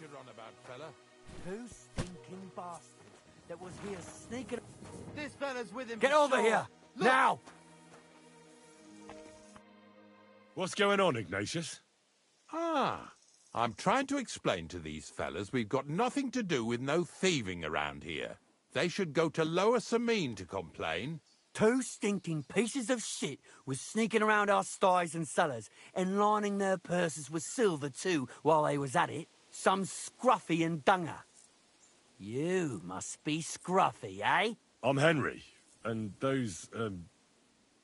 you're on about, fella? Two stinking bastards that was here sneaking... This fella's with him. Get over here! Look. Now! What's going on, Ignatius? Ah, I'm trying to explain to these fellas we've got nothing to do with no thieving around here. They should go to Lower Samine to complain. Two stinking pieces of shit was sneaking around our sties and cellars and lining their purses with silver too while they was at it. Some scruffy and dunger. You must be Scruffy, eh? I'm Henry, and those,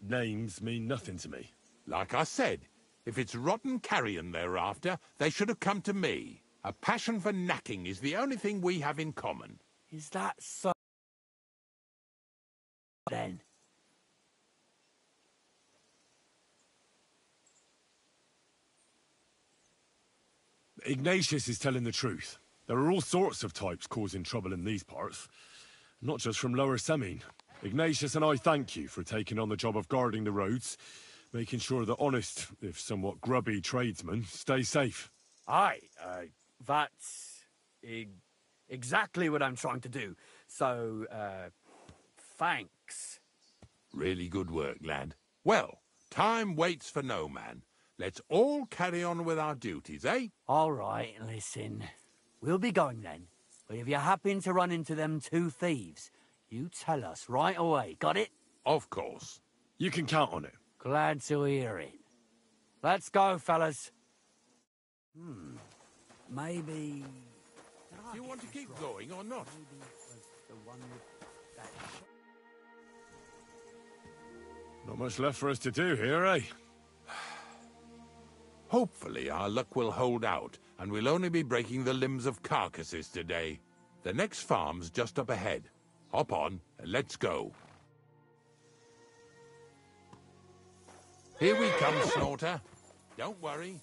names mean nothing to me. Like I said, if it's rotten carrion they're after, they should have come to me. A passion for knacking is the only thing we have in common. Is that so? Then. Ignatius is telling the truth. There are all sorts of types causing trouble in these parts. Not just from Lower Samine. Ignatius and I thank you for taking on the job of guarding the roads, making sure that honest, if somewhat grubby tradesmen stay safe. Aye, that's exactly what I'm trying to do. So, thanks. Really good work, lad. Well, time waits for no man. Let's all carry on with our duties, eh? All right, listen. We'll be going then. But if you happen to run into them two thieves, you tell us right away. Got it? Of course. You can count on it. Glad to hear it. Let's go, fellas. Maybe... Do you want to keep going or not? Maybe it was the one with that... Not much left for us to do here, eh? Hopefully our luck will hold out, and we'll only be breaking the limbs of carcasses today. The next farm's just up ahead. Hop on, and let's go. Here we come, Snorter. Don't worry.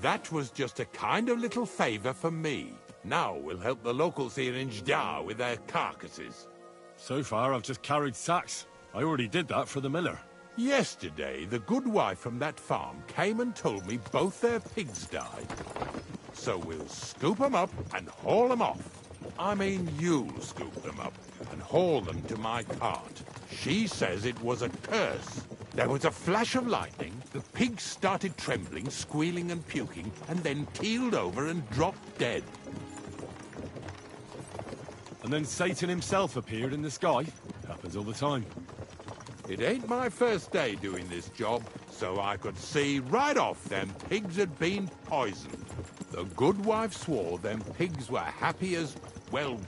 That was just a kind of little favour for me. Now we'll help the locals here in Jdar with their carcasses. So far, I've just carried sacks. I already did that for the miller. Yesterday, the good wife from that farm came and told me both their pigs died. So we'll scoop 'em up and haul 'em off. I mean, you'll scoop them up and haul them to my cart. She says it was a curse. There was a flash of lightning, the pigs started trembling, squealing and puking, and then keeled over and dropped dead. And then Satan himself appeared in the sky. Happens all the time. It ain't my first day doing this job, so I could see right off them pigs had been poisoned. The good wife swore them pigs were happy as, well,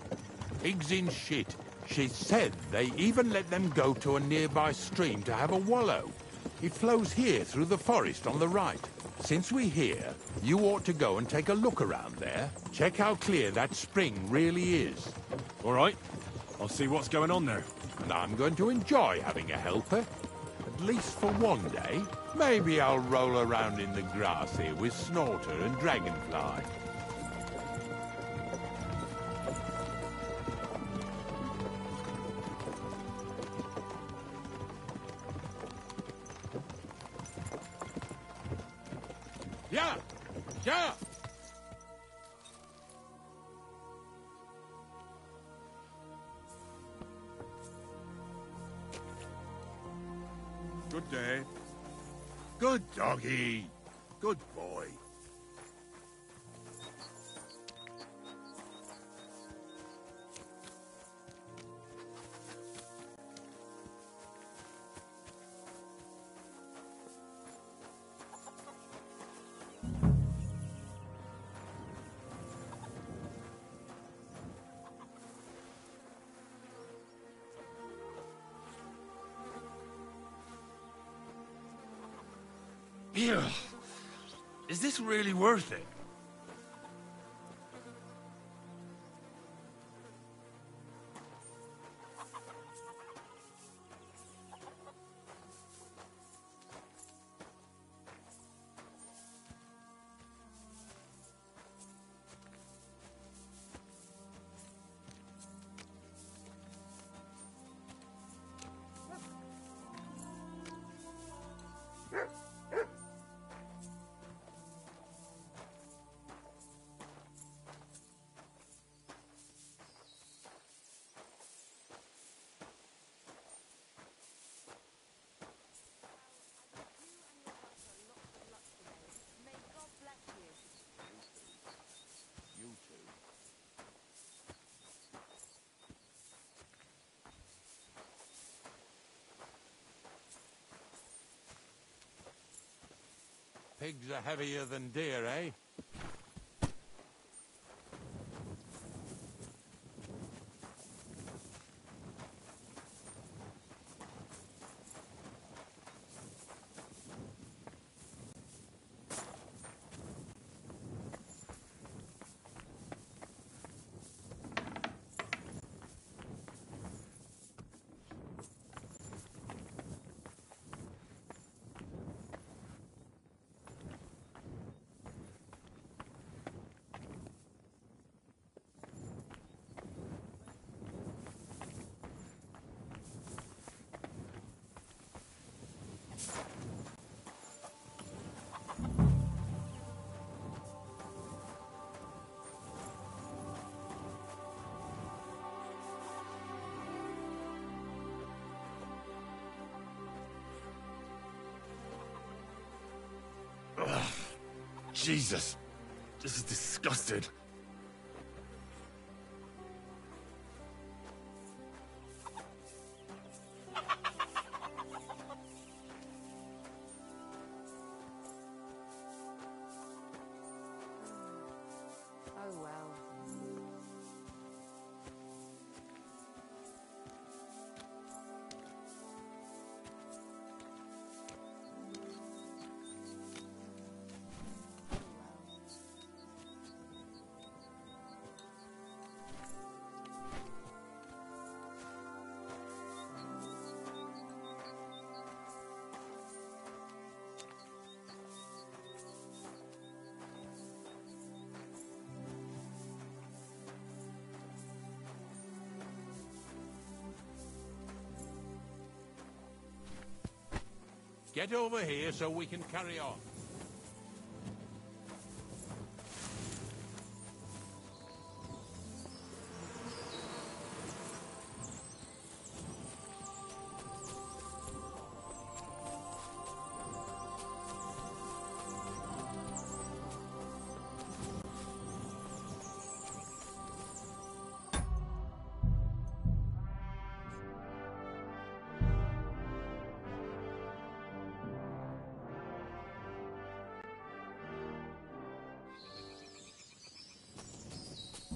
pigs in shit. She said they even let them go to a nearby stream to have a wallow. It flows here through the forest on the right. Since we're here, you ought to go and take a look around there. Check how clear that spring really is. All right. I'll see what's going on there. And I'm going to enjoy having a helper. At least for one day. Maybe I'll roll around in the grass here with Snorter and Dragonfly. Yeah! Yeah! Good day. Good doggy. Good boy. Ugh. Is this really worth it? Pigs are heavier than deer, eh? Jesus! This is disgusting. Oh well. Get over here so we can carry on.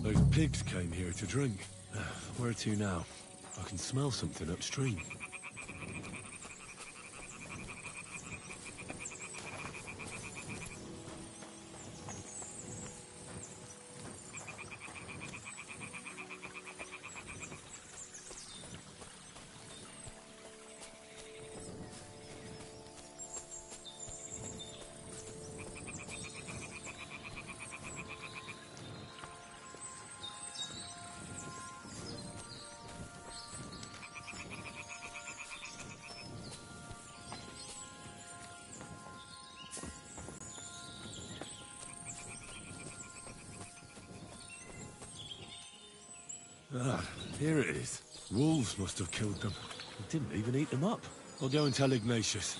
Those pigs came here to drink. Where to now? I can smell something upstream. Ah, here it is. Wolves must have killed them. They didn't even eat them up. I'll go and tell Ignatius.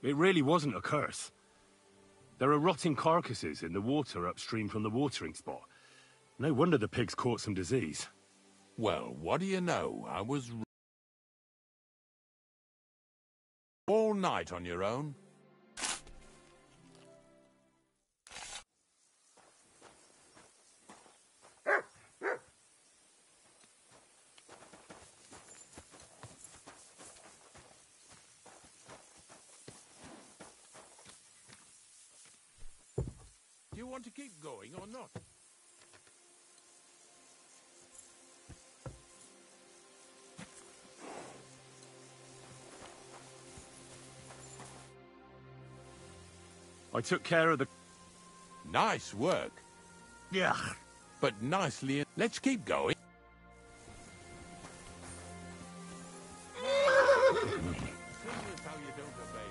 It really wasn't a curse. There are rotting carcasses in the water upstream from the watering spot. No wonder the pigs caught some disease. Well, what do you know? I was all night on your own. Do you want to keep going or not? I took care of the... Nice work. Yeah. But nicely... Let's keep going. Seeing as how you don't obey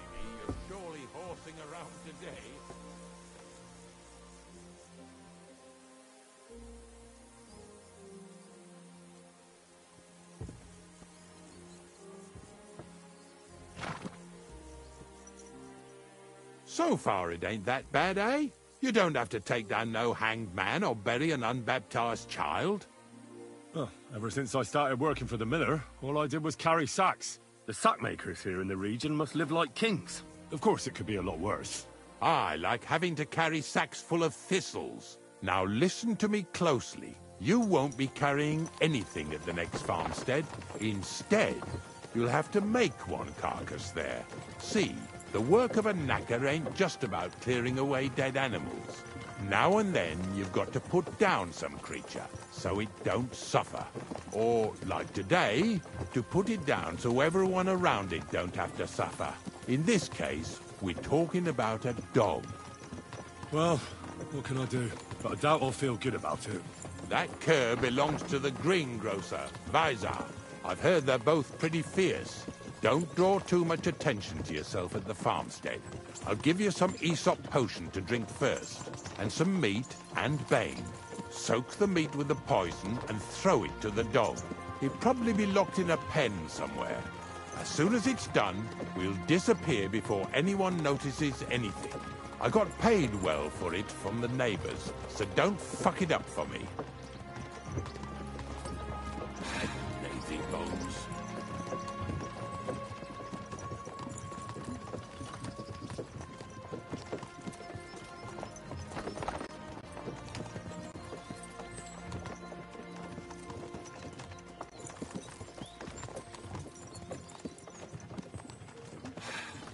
So far it ain't that bad, eh? You don't have to take down no hanged man or bury an unbaptized child. Well, ever since I started working for the miller, all I did was carry sacks. The sack makers here in the region must live like kings. Of course it could be a lot worse. I like having to carry sacks full of thistles. Now listen to me closely. You won't be carrying anything at the next farmstead. Instead, you'll have to make one carcass there. See, the work of a knacker ain't just about clearing away dead animals. Now and then, you've got to put down some creature, so it don't suffer. Or, like today, to put it down so everyone around it don't have to suffer. In this case, we're talking about a dog. Well, what can I do? But I doubt I'll feel good about it. That cur belongs to the greengrocer, Vizar. I've heard they're both pretty fierce. Don't draw too much attention to yourself at the farmstead. I'll give you some Aesop potion to drink first, and some meat and bane. Soak the meat with the poison and throw it to the dog. He'll probably be locked in a pen somewhere. As soon as it's done, we'll disappear before anyone notices anything. I got paid well for it from the neighbors, so don't fuck it up for me. Lazy bones.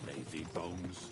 Lazy bones.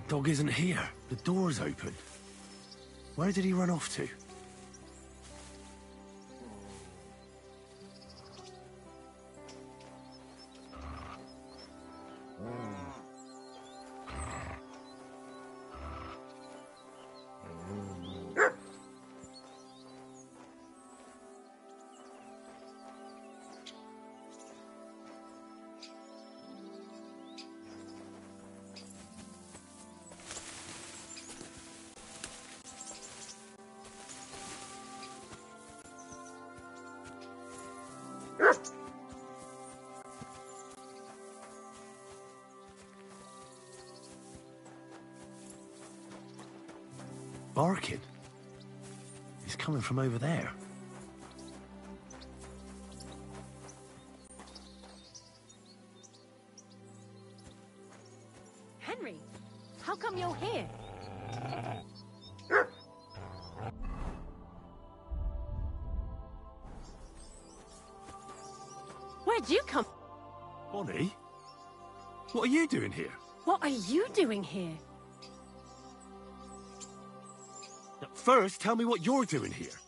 Dog isn't here. The door's open. Where did he run off to? Barking. He's coming from over there. Henry, how come you're here? Where'd you come? Bonnie? What are you doing here? What are you doing here? First, tell me what you're doing here.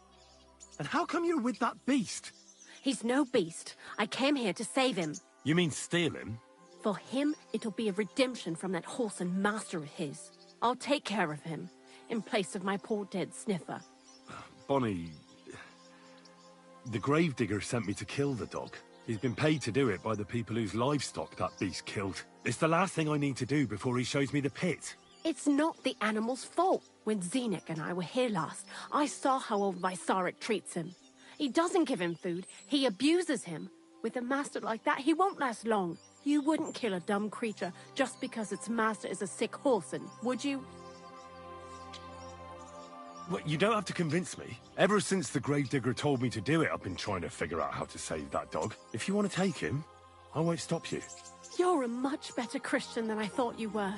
And how come you're with that beast? He's no beast. I came here to save him. You mean steal him? For him, it'll be a redemption from that horse and master of his. I'll take care of him, in place of my poor dead sniffer. Bonnie... The gravedigger sent me to kill the dog. He's been paid to do it by the people whose livestock that beast killed. It's the last thing I need to do before he shows me the pit. It's not the animal's fault. When Zenek and I were here last, I saw how old Vysarik treats him. He doesn't give him food, he abuses him. With a master like that, he won't last long. You wouldn't kill a dumb creature just because its master is a sick horseman, would you? Well, you don't have to convince me. Ever since the gravedigger told me to do it, I've been trying to figure out how to save that dog. If you want to take him, I won't stop you. You're a much better Christian than I thought you were.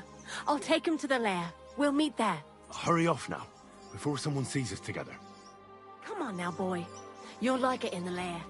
I'll take him to the lair. We'll meet there. Hurry off now, before someone sees us together. Come on now, boy. You'll like it in the lair.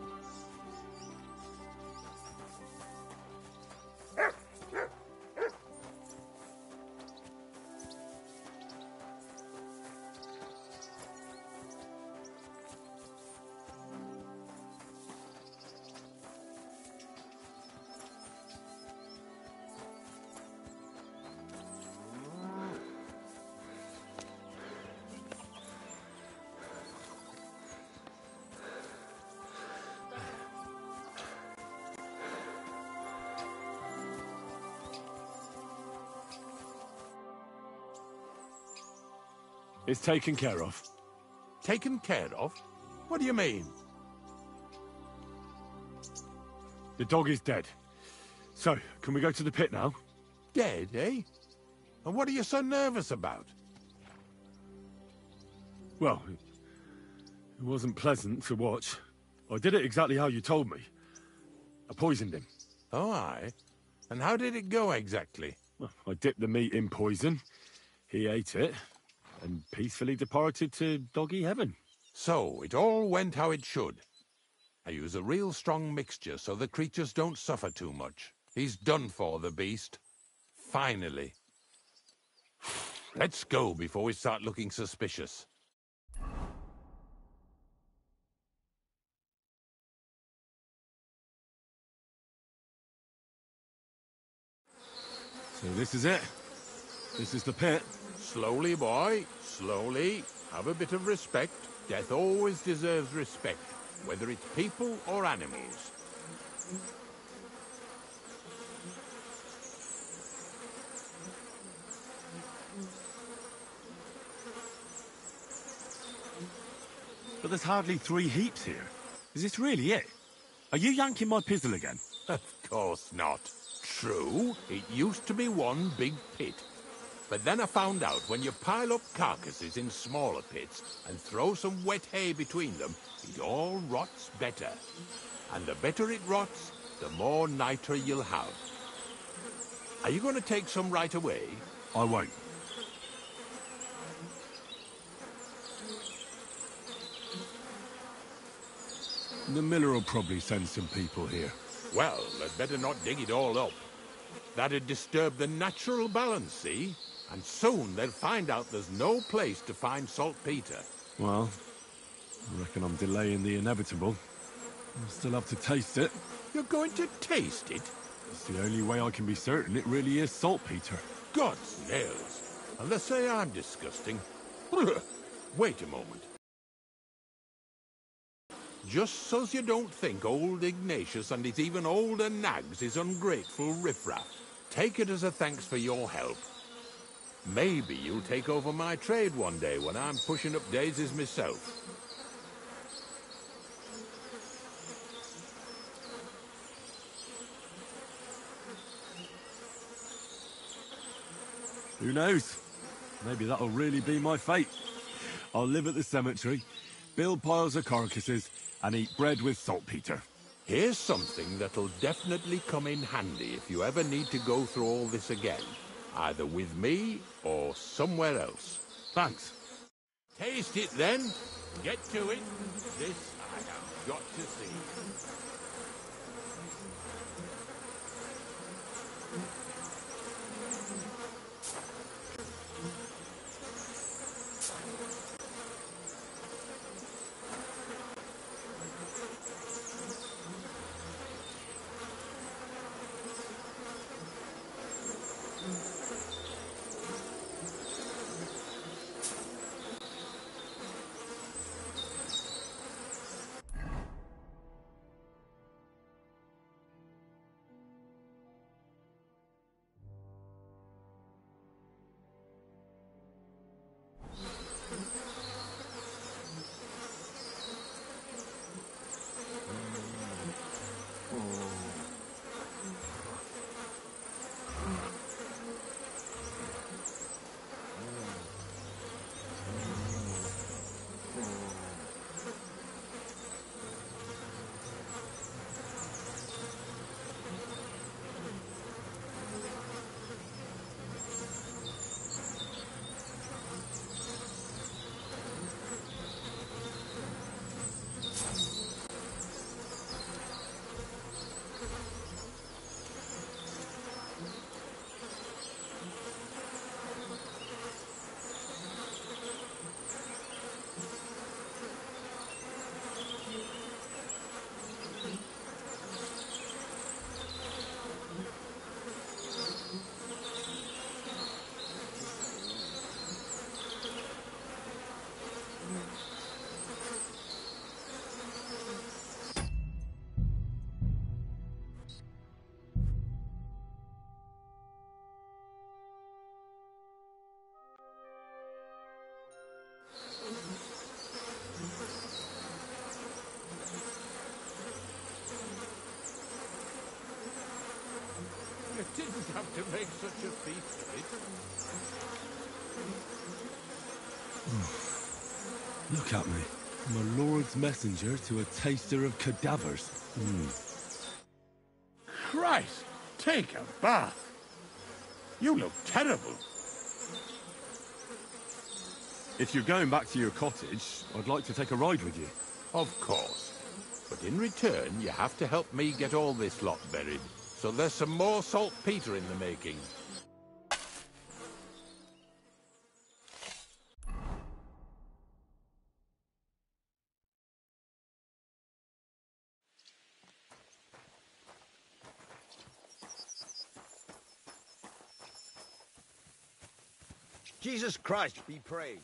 It's taken care of. Taken care of? What do you mean? The dog is dead. So, can we go to the pit now? Dead, eh? And what are you so nervous about? Well, it wasn't pleasant to watch. I did it exactly how you told me. I poisoned him. Oh, aye? And how did it go exactly? Well, I dipped the meat in poison. He ate it, and peacefully departed to doggy heaven. So, it all went how it should. I use a real strong mixture so the creatures don't suffer too much. He's done for, the beast. Finally. Let's go before we start looking suspicious. So this is it. This is the pit. Slowly, boy, slowly. Have a bit of respect. Death always deserves respect, whether it's people or animals. But there's hardly 3 heaps here. Is this really it? Are you yanking my pizzle again? Of course not. True, it used to be one big pit. But then I found out when you pile up carcasses in smaller pits and throw some wet hay between them, it all rots better. And the better it rots, the more nitre you'll have. Are you going to take some right away? I won't. The miller will probably send some people here. Well, they'd better not dig it all up. That'd disturb the natural balance, see? And soon they'll find out there's no place to find saltpeter. Well, I reckon I'm delaying the inevitable. I'll still have to taste it. You're going to taste it? It's the only way I can be certain it really is saltpeter. God's nails. And they say I'm disgusting. Wait a moment. Just so's you don't think old Ignatius and his even older nags is ungrateful riffraff, take it as a thanks for your help. Maybe you'll take over my trade one day when I'm pushing up daisies myself. Who knows? Maybe that'll really be my fate. I'll live at the cemetery, build piles of carcasses, and eat bread with saltpeter. Here's something that'll definitely come in handy if you ever need to go through all this again, either with me or somewhere else. Thanks. Taste it then. Get to it. This I have got to see. You didn't have to make such a feast of it. Look at me. I'm a Lord's messenger to a taster of cadavers. Christ, take a bath. You look terrible. If you're going back to your cottage, I'd like to take a ride with you. Of course. But in return, you have to help me get all this lot buried. So there's some more saltpeter in the making. Jesus Christ be praised.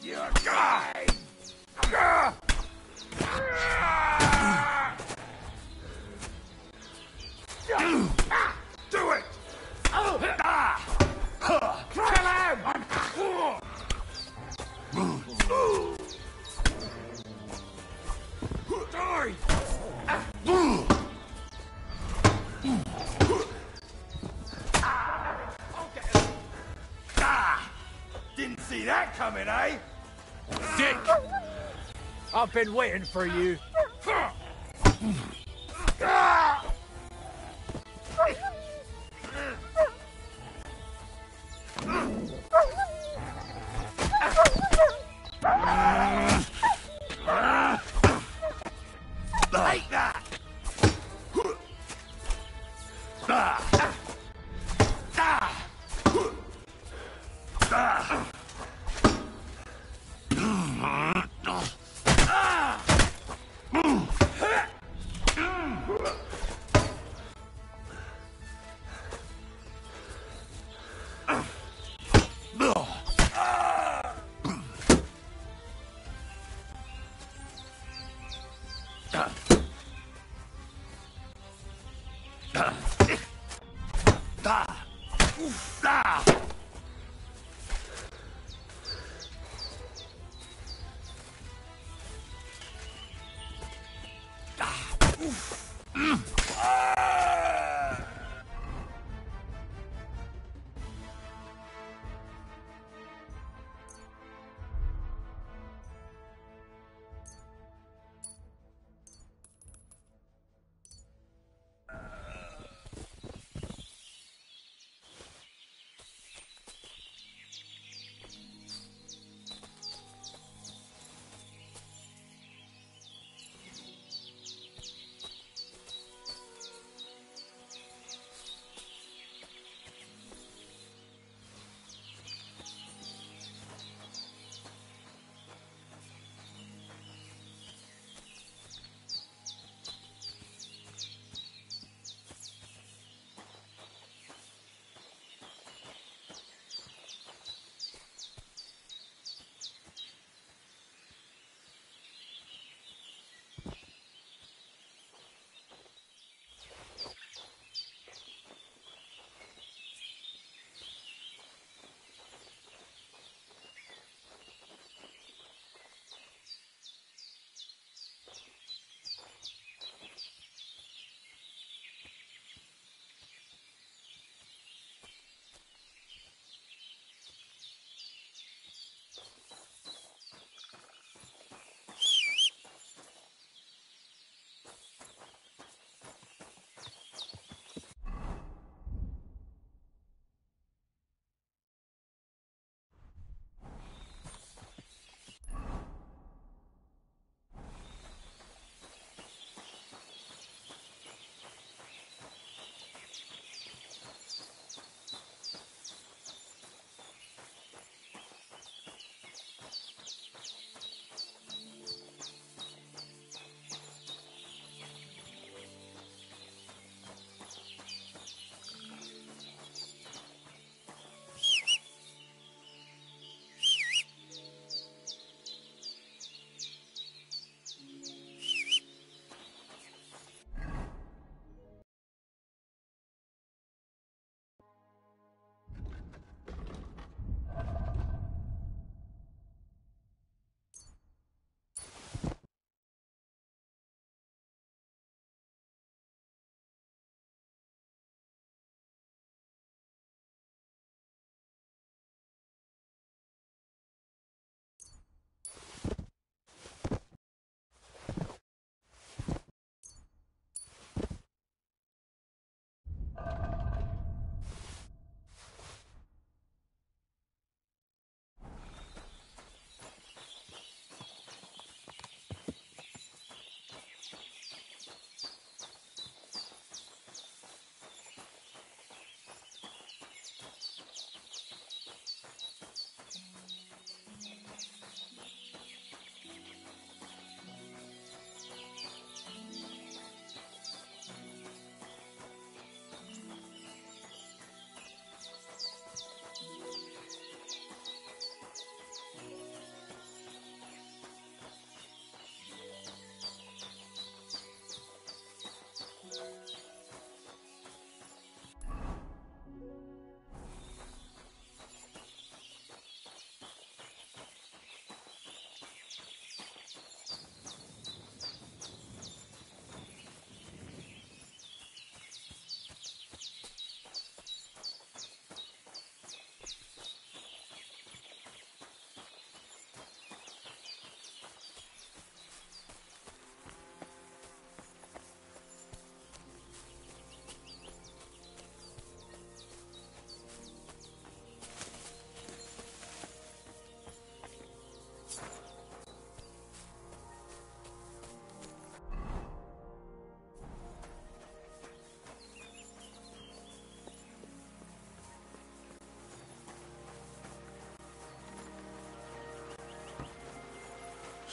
You're dying! Do it! Kill him! Die! Didn't see that coming, eh? Dick! I've been waiting for you. Take that!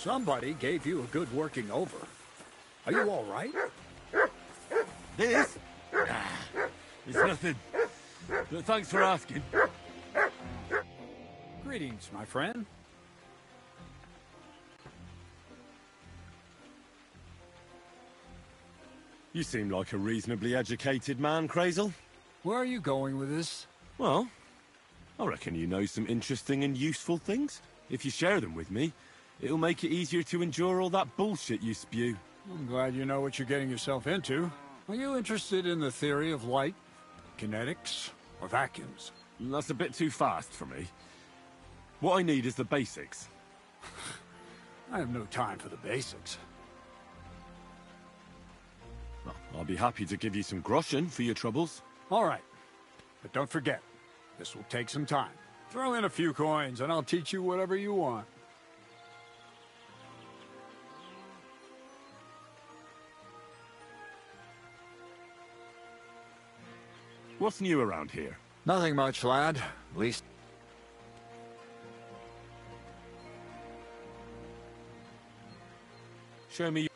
Somebody gave you a good working over. Are you all right? This? It's nothing. But thanks for asking. Greetings, my friend. You seem like a reasonably educated man, Crazel. Where are you going with this? Well, I reckon you know some interesting and useful things. If you share them with me, it'll make it easier to endure all that bullshit you spew. I'm glad you know what you're getting yourself into. Are you interested in the theory of light, kinetics, or vacuums? That's a bit too fast for me. What I need is the basics. I have no time for the basics. Well, I'll be happy to give you some groschen for your troubles. All right. But don't forget, this will take some time. Throw in a few coins and I'll teach you whatever you want. What's new around here? Nothing much, lad. At least... Show me.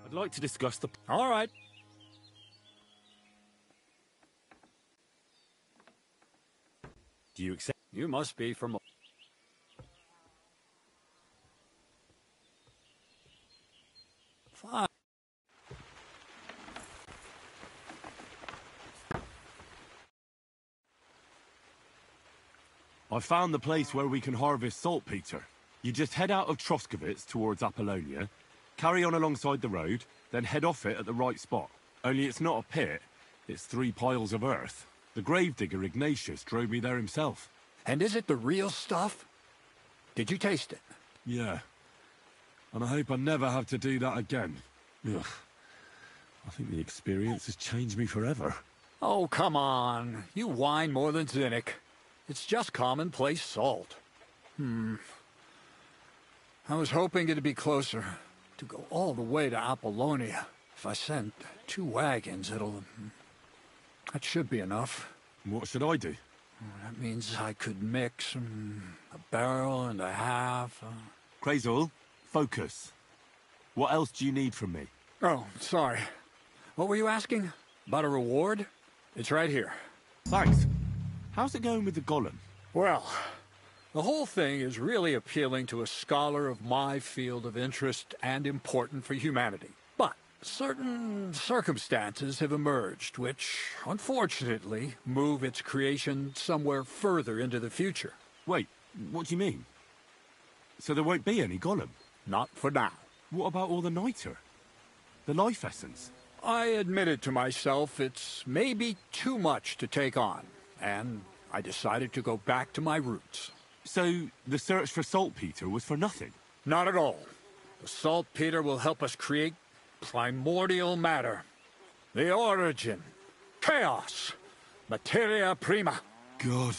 I'd like to discuss the... All right. Do you accept? You must be from... Fine. I found the place where we can harvest saltpeter. You just head out of Troskovitz towards Apollonia, carry on alongside the road, then head off it at the right spot. Only it's not a pit, it's 3 piles of earth. The gravedigger Ignatius drove me there himself. And is it the real stuff? Did you taste it? Yeah. And I hope I never have to do that again. Ugh. I think the experience has changed me forever. Oh, come on. You whine more than Zinnik. It's just commonplace salt. I was hoping it'd be closer. to go all the way to Apollonia. If I send 2 wagons, that should be enough. What should I do? That means I could mix a barrel and a half. Crazel, focus. What else do you need from me? Oh, sorry. What were you asking? About a reward? It's right here. Thanks. How's it going with the golem? Well, the whole thing is really appealing to a scholar of my field of interest and important for humanity. But certain circumstances have emerged which, unfortunately, move its creation somewhere further into the future. Wait, what do you mean? So there won't be any golem? Not for now. What about all the niter? The life essence? I admitted to myself it's maybe too much to take on, and I decided to go back to my roots. So the search for saltpeter was for nothing? Not at all. The saltpeter will help us create primordial matter. The origin. Chaos. Materia prima. God.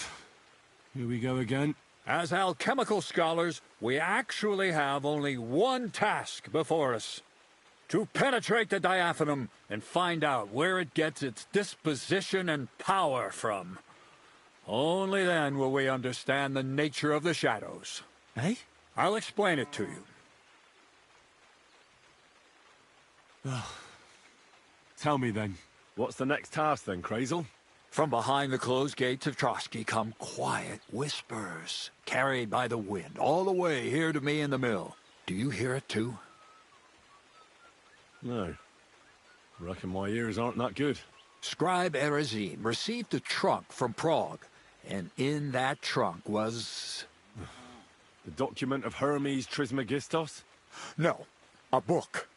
Here we go again. As alchemical scholars, we actually have only one task before us. To penetrate the diaphanum and find out where it gets its disposition and power from. Only then will we understand the nature of the shadows. Eh? I'll explain it to you. Tell me then, what's the next task then, Crazel? From behind the closed gates of Trotsky come quiet whispers, carried by the wind, all the way here to me in the mill. Do you hear it too? No. Reckon my ears aren't that good. Scribe Erezine received a trunk from Prague, and in that trunk was... The document of Hermes Trismegistos? No, a book.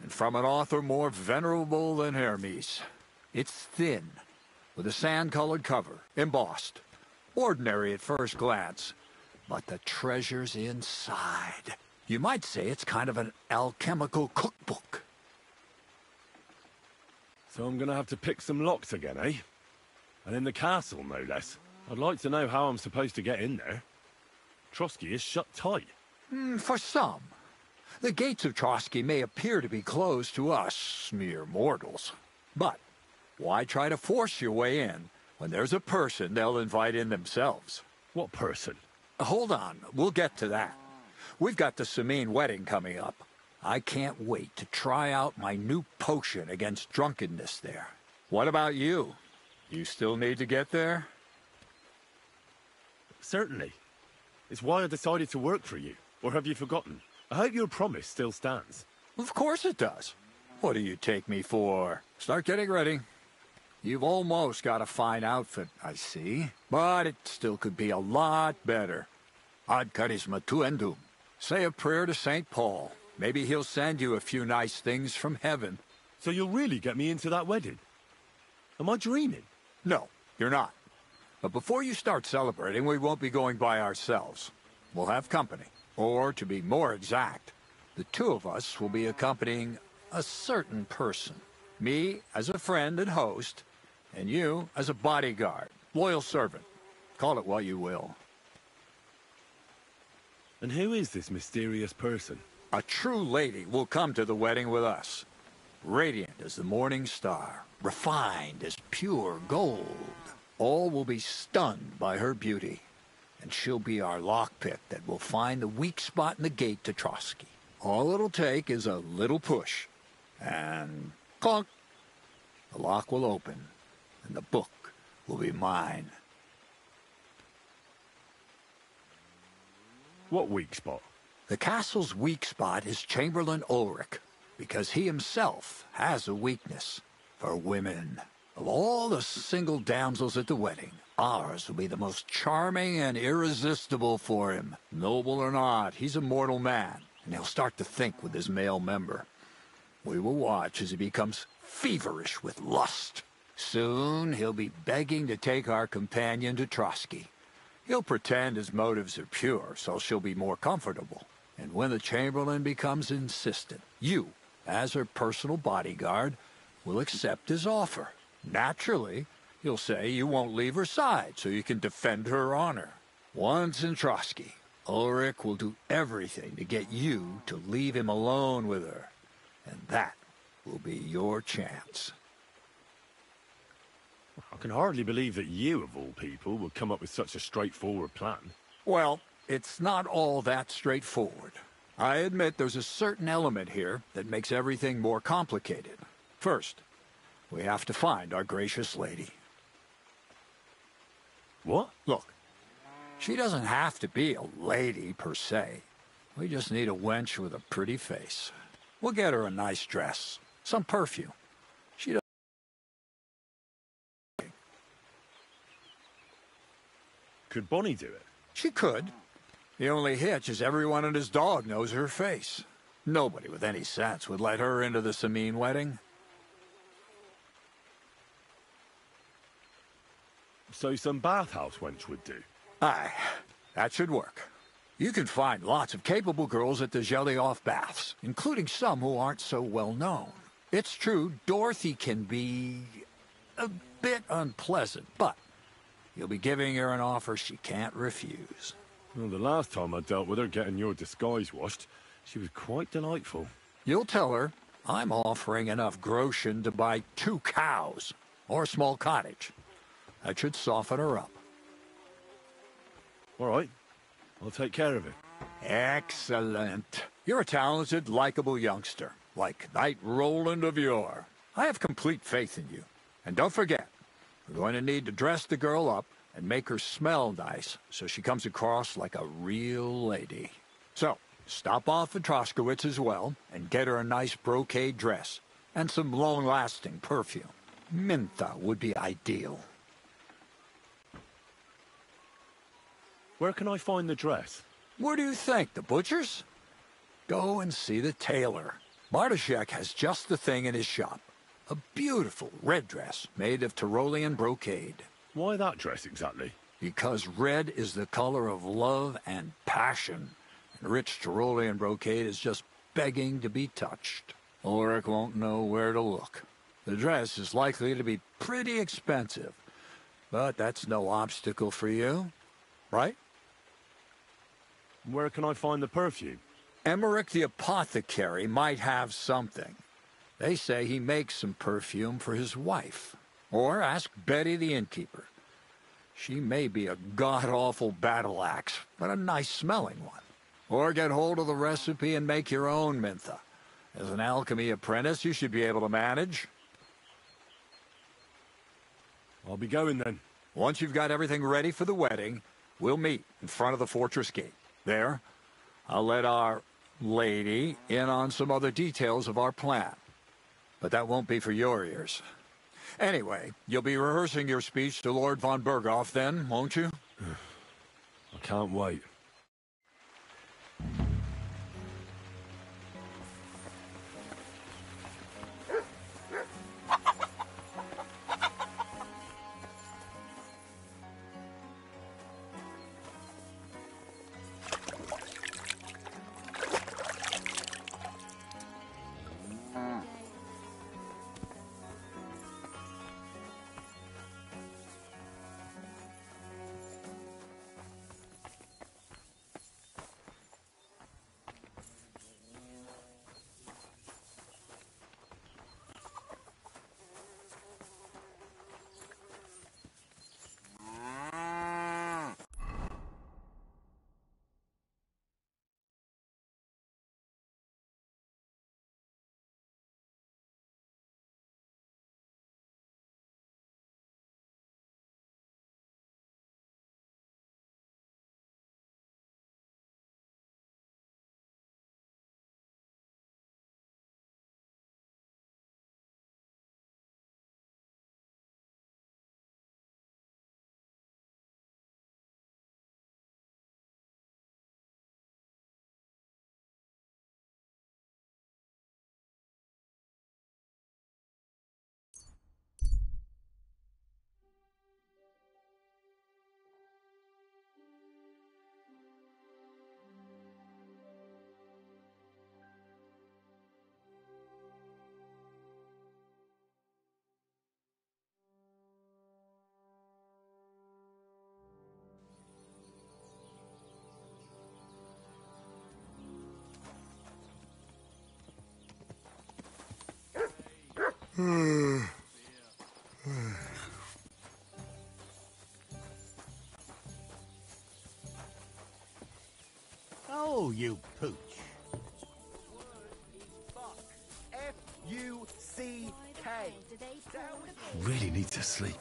And from an author more venerable than Hermes. It's thin, with a sand-colored cover, embossed. Ordinary at first glance, but the treasure's inside. You might say it's kind of an alchemical cookbook. So I'm gonna have to pick some locks again, eh? And in the castle, no less. I'd like to know how I'm supposed to get in there. Trotsky is shut tight. For some. The gates of Trotsky may appear to be closed to us, mere mortals. But why try to force your way in when there's a person they'll invite in themselves? What person? Hold on, we'll get to that. We've got the Samine wedding coming up. I can't wait to try out my new potion against drunkenness there. What about you? You still need to get there? Certainly. It's why I decided to work for you. Or have you forgotten? I hope your promise still stands. Of course it does. What do you take me for? Start getting ready. You've almost got a fine outfit, I see. But it still could be a lot better. Ad charisma tuendum. Say a prayer to St. Paul. Maybe he'll send you a few nice things from heaven. So you'll really get me into that wedding? Am I dreaming? No, you're not. But before you start celebrating, we won't be going by ourselves. We'll have company. Or, to be more exact, the two of us will be accompanying a certain person. Me as a friend and host, and you as a bodyguard, loyal servant. Call it what you will. And who is this mysterious person? A true lady will come to the wedding with us. Radiant as the morning star, refined as pure gold. All will be stunned by her beauty. And she'll be our lockpick that will find the weak spot in the gate to Trotsky. All it'll take is a little push. And clunk. The lock will open, and the book will be mine. What weak spot? The castle's weak spot is Chamberlain Ulrich, because he himself has a weakness for women. Of all the single damsels at the wedding, ours will be the most charming and irresistible for him. Noble or not, he's a mortal man, and he'll start to think with his male member. We will watch as he becomes feverish with lust. Soon he'll be begging to take our companion to Trotsky. He'll pretend his motives are pure, so she'll be more comfortable. And when the Chamberlain becomes insistent, you, as her personal bodyguard, will accept his offer. Naturally, you'll say you won't leave her side so you can defend her honor. Once in Trotsky, Ulrich will do everything to get you to leave him alone with her. And that will be your chance. I can hardly believe that you, of all people, would come up with such a straightforward plan. Well, it's not all that straightforward. I admit there's a certain element here that makes everything more complicated. First, we have to find our gracious lady. What? Look, she doesn't have to be a lady per se. We just need a wench with a pretty face. We'll get her a nice dress, some perfume. She doesn't... Could Bonnie do it? She could. The only hitch is everyone and his dog knows her face. Nobody with any sense would let her into the Samin wedding. So some bathhouse wench would do? Aye, that should work. You can find lots of capable girls at the Gelioff baths, including some who aren't so well known. It's true, Dorothy can be a bit unpleasant, but you'll be giving her an offer she can't refuse. Well, the last time I dealt with her getting your disguise washed, she was quite delightful. You'll tell her I'm offering enough groschen to buy 2 cows or a small cottage. That should soften her up. All right, I'll take care of it. Excellent. You're a talented, likable youngster, like Knight Roland of yore. I have complete faith in you. And don't forget, we're going to need to dress the girl up and make her smell nice so she comes across like a real lady. So, stop off at Troskowitz as well and get her a nice brocade dress and some long-lasting perfume. Mintha would be ideal. Where can I find the dress? Where do you think? The butcher's? Go and see the tailor. Bartoszek has just the thing in his shop. A beautiful red dress made of Tyrolean brocade. Why that dress exactly? Because red is the color of love and passion. And rich Tyrolean brocade is just begging to be touched. Ulrich won't know where to look. The dress is likely to be pretty expensive. But that's no obstacle for you, right? Where can I find the perfume? Emmerich the apothecary might have something. They say he makes some perfume for his wife. Or ask Betty the innkeeper. She may be a god-awful battle axe, but a nice-smelling one. Or get hold of the recipe and make your own Mintha. As an alchemy apprentice, you should be able to manage. I'll be going then. Once you've got everything ready for the wedding, we'll meet in front of the fortress gate. There, I'll let our lady in on some other details of our plan. But that won't be for your ears. Anyway, you'll be rehearsing your speech to Lord von Berghoff then, won't you? I can't wait. Oh, you pooch. F-U-C-K. Really need to sleep.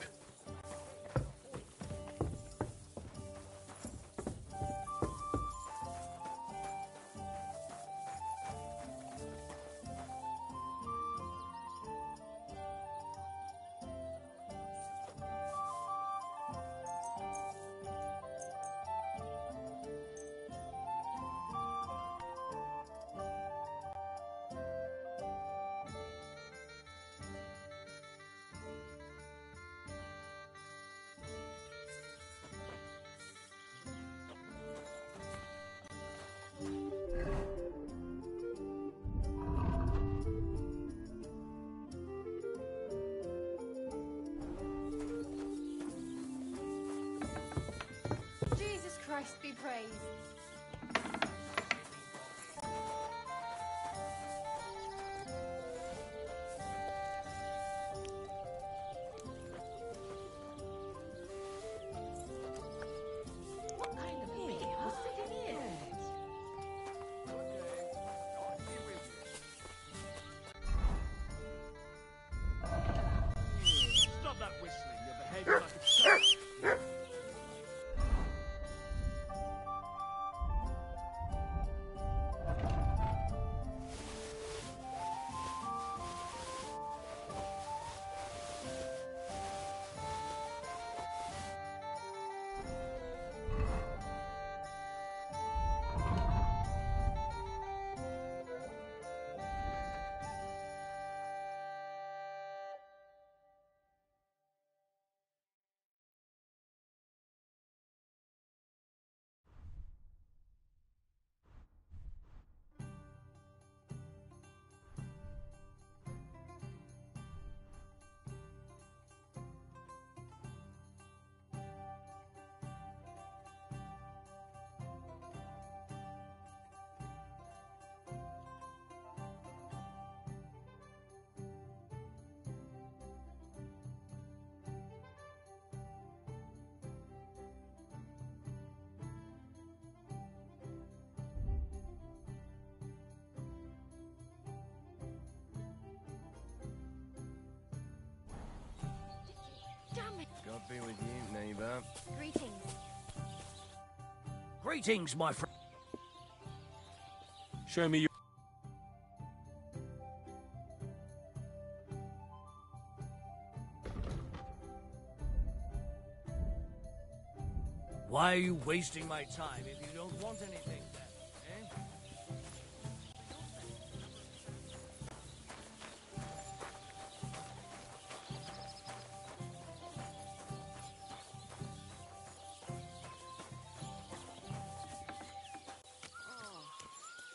Jesus Christ be praised. What kind of pig was sitting here? Stop that whistling. You're behaving like a child. Damn it. God be with you, neighbour. Greetings. Greetings, my friend. Show me your... Why are you wasting my time if you don't want anything, then, eh?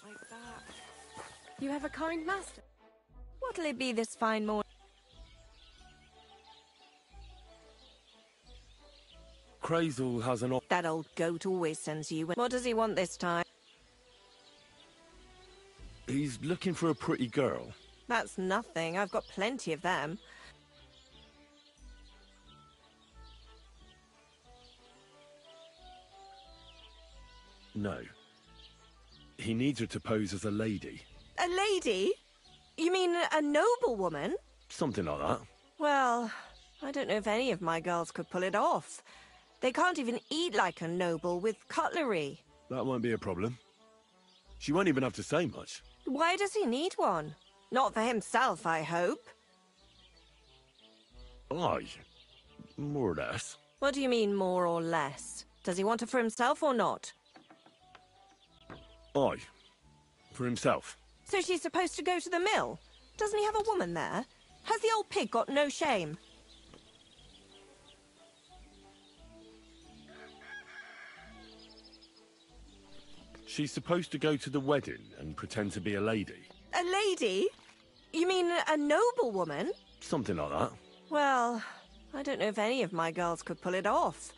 Like that. You have a kind master. What'll it be this fine morning? Crazel has an... That old goat always sends you. What does he want this time? He's looking for a pretty girl. That's nothing. I've got plenty of them. No. He needs her to pose as a lady. A lady? You mean a noblewoman? Something like that. Well, I don't know if any of my girls could pull it off. They can't even eat like a noble with cutlery. That won't be a problem. She won't even have to say much. Why does he need one? Not for himself, I hope. Aye. More or less. What do you mean, more or less? Does he want it for himself or not? Aye. For himself. So she's supposed to go to the mill? Doesn't he have a woman there? Has the old pig got no shame? She's supposed to go to the wedding and pretend to be a lady. A lady? You mean a noblewoman? Something like that. Well, I don't know if any of my girls could pull it off.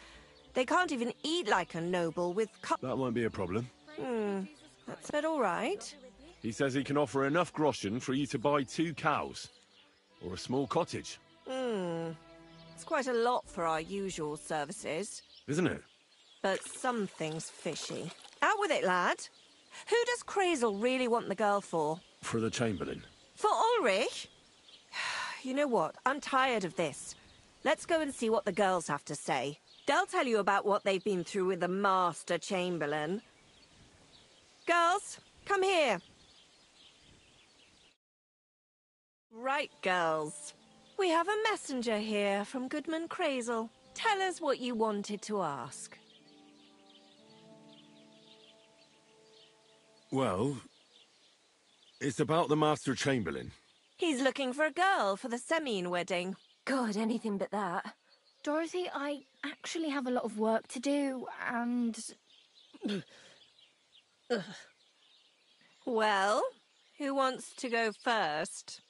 They can't even eat like a noble with That won't be a problem. That's it all right. He says he can offer enough groschen for you to buy 2 cows. Or a small cottage, It's quite a lot for our usual services. isn't it? But something's fishy. Out with it, lad. Who does Crazel really want the girl for? For the Chamberlain. For Ulrich? You know what? I'm tired of this. Let's go and see what the girls have to say. They'll tell you about what they've been through with the Master Chamberlain. Girls, come here. Right, girls. We have a messenger here from Goodman Crazel. Tell us what you wanted to ask. Well, it's about the Master Chamberlain. He's looking for a girl for the Semine wedding. God, anything but that. Dorothy, I actually have a lot of work to do, and... Well, who wants to go first?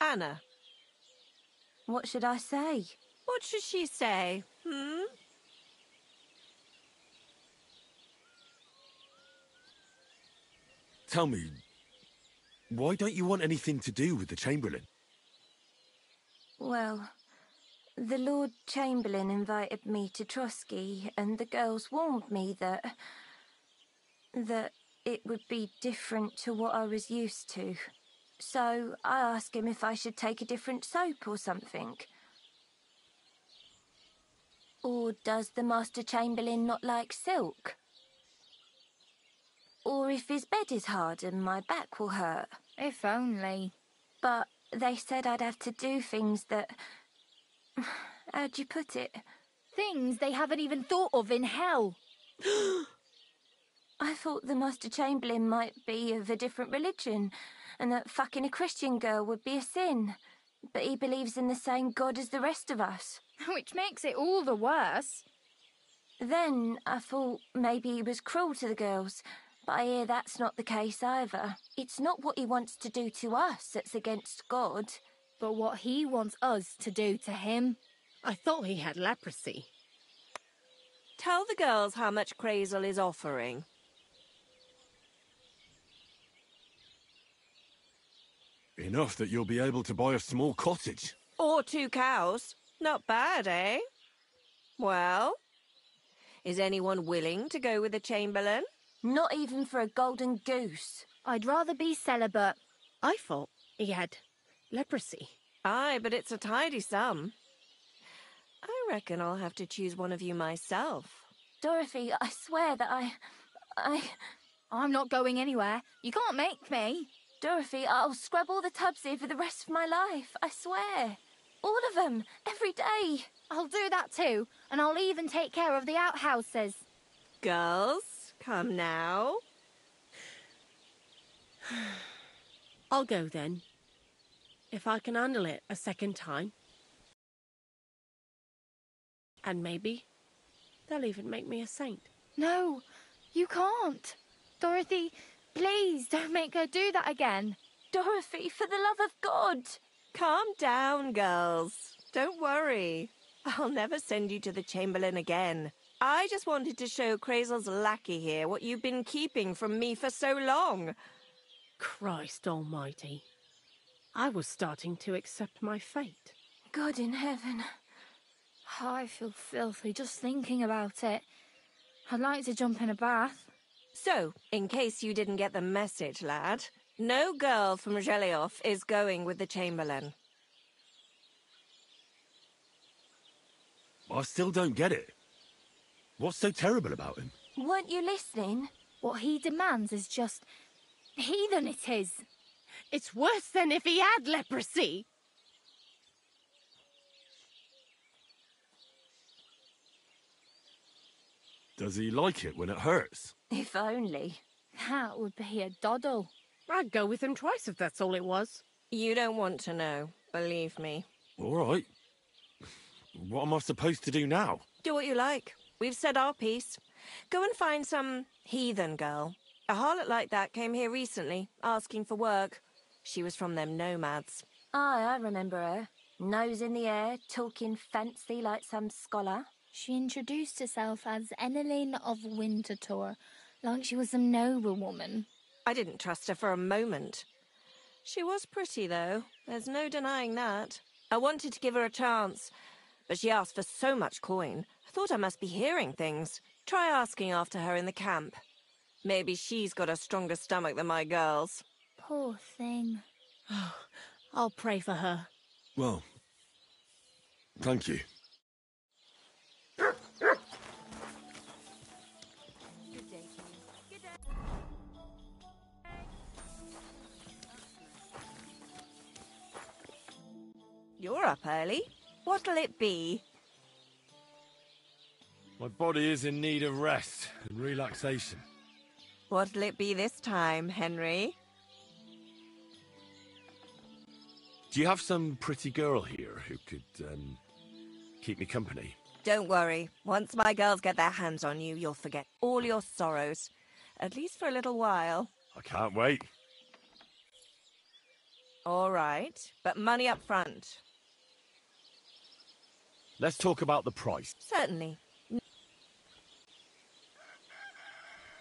Anna. What should I say? What should she say? Tell me, why don't you want anything to do with the Chamberlain? Well, the Lord Chamberlain invited me to Trotsky, and the girls warned me that it would be different to what I was used to. So I asked him if I should take a different soap or something. Or does the Master Chamberlain not like silk? Or if his bed is hard and my back will hurt. If only. But they said I'd have to do things that... How'd you put it? Things they haven't even thought of in hell. I thought the Master Chamberlain might be of a different religion, and that fucking a Christian girl would be a sin. But he believes in the same God as the rest of us. Which makes it all the worse. Then I thought maybe he was cruel to the girls, but I hear that's not the case either. It's not what he wants to do to us that's against God. But what he wants us to do to him. I thought he had leprosy. Tell the girls how much Crazel is offering. Enough that you'll be able to buy a small cottage. Or 2 cows. Not bad, eh? Well, is anyone willing to go with the Chamberlain? Not even for a golden goose. I'd rather be celibate. I thought he had leprosy. Aye, but it's a tidy sum. I reckon I'll have to choose one of you myself. Dorothy, I swear that I'm not going anywhere. You can't make me. Dorothy, I'll scrub all the tubs here for the rest of my life. I swear. All of them. Every day. I'll do that too. And I'll even take care of the outhouses. Girls, come now. I'll go then. If I can handle it a second time. And maybe they'll even make me a saint. No, you can't. Dorothy, please don't make her do that again. Dorothy, for the love of God. Calm down, girls. Don't worry. I'll never send you to the Chamberlain again. I just wanted to show Crazel's lackey here what you've been keeping from me for so long. Christ almighty. I was starting to accept my fate. God in heaven. I feel filthy just thinking about it. I'd like to jump in a bath. So, in case you didn't get the message, lad, no girl from Zheleov is going with the Chamberlain. I still don't get it. What's so terrible about him? Weren't you listening? What he demands is just... heathen it is. It's worse than if he had leprosy. Does he like it when it hurts? If only. That would be a doddle. I'd go with him twice if that's all it was. You don't want to know, believe me. All right. What am I supposed to do now? Do what you like. We've said our piece. Go and find some heathen girl. A harlot like that came here recently, asking for work. She was from them nomads. Aye, I remember her. Nose in the air, talking fancy like some scholar. She introduced herself as Enelin of Winterthur, Like she was some noble woman. I didn't trust her for a moment. She was pretty, though. There's no denying that. I wanted to give her a chance, but she asked for so much coin. I thought I must be hearing things. Try asking after her in the camp. Maybe she's got a stronger stomach than my girls. Poor thing. I'll pray for her. Well, thank you. You're up early. What'll it be? My body is in need of rest and relaxation. What'll it be this time, Henry? Do you have some pretty girl here who could, keep me company? Don't worry. Once my girls get their hands on you, you'll forget all your sorrows. At least for a little while. I can't wait. All right, but money up front. Let's talk about the price. Certainly.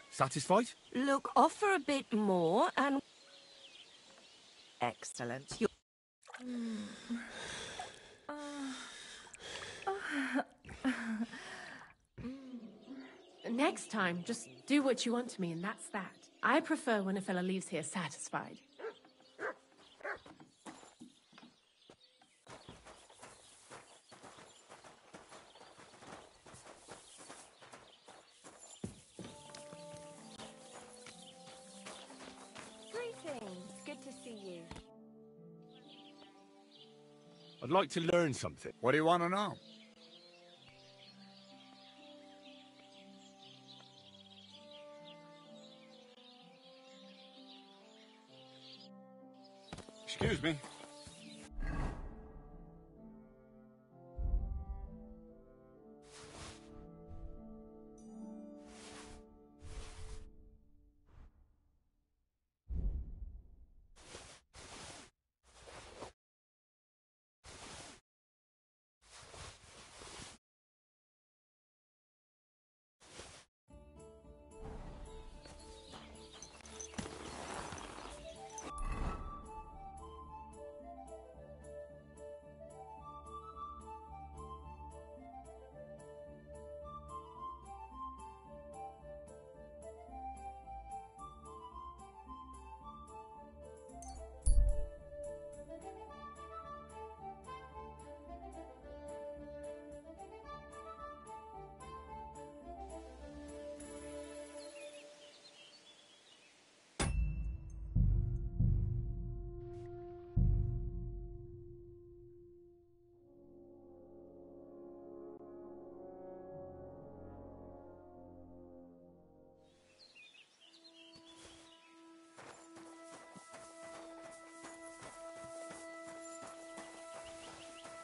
Satisfied? Look, offer a bit more and... Excellent. Next time, just do what you want to me, and that's that. I prefer when a fella leaves here satisfied. Greetings. Good to see you. I'd like to learn something. What do you want to know? Excuse me.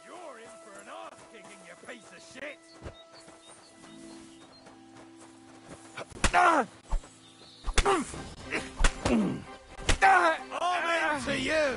You're in for an arse kicking, you piece of shit! I'm into you!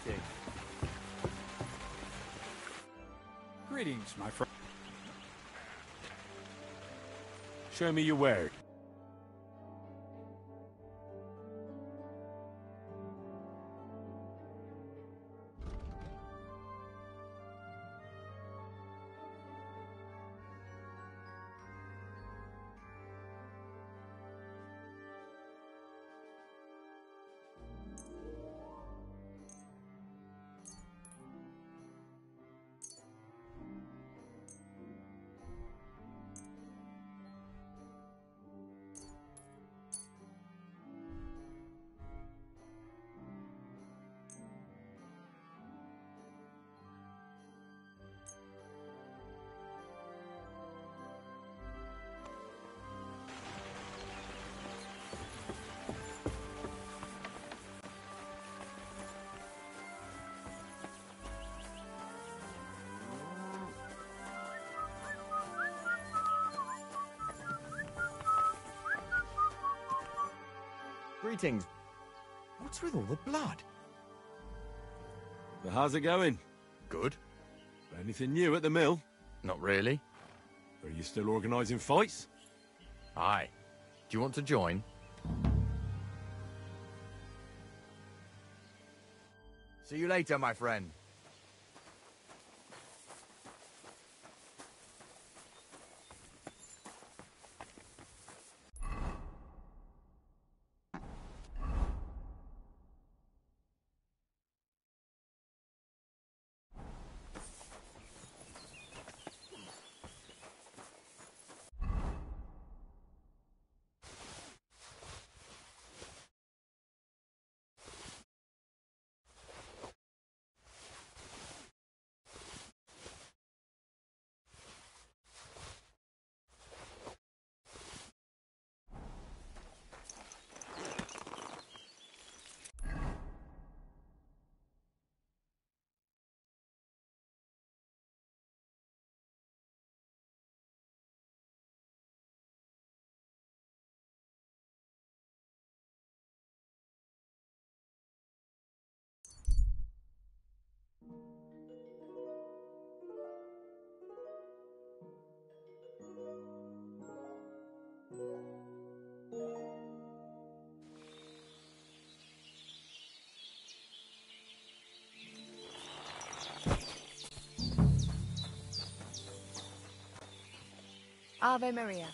Greetings. Greetings, my friend. Show me your wares. Greetings. What's with all the blood? But how's it going? Good. Anything new at the mill? Not really. Are you still organising fights? Aye. Do you want to join? See you later, my friend. Ave Maria.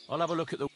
I'll have a look at the...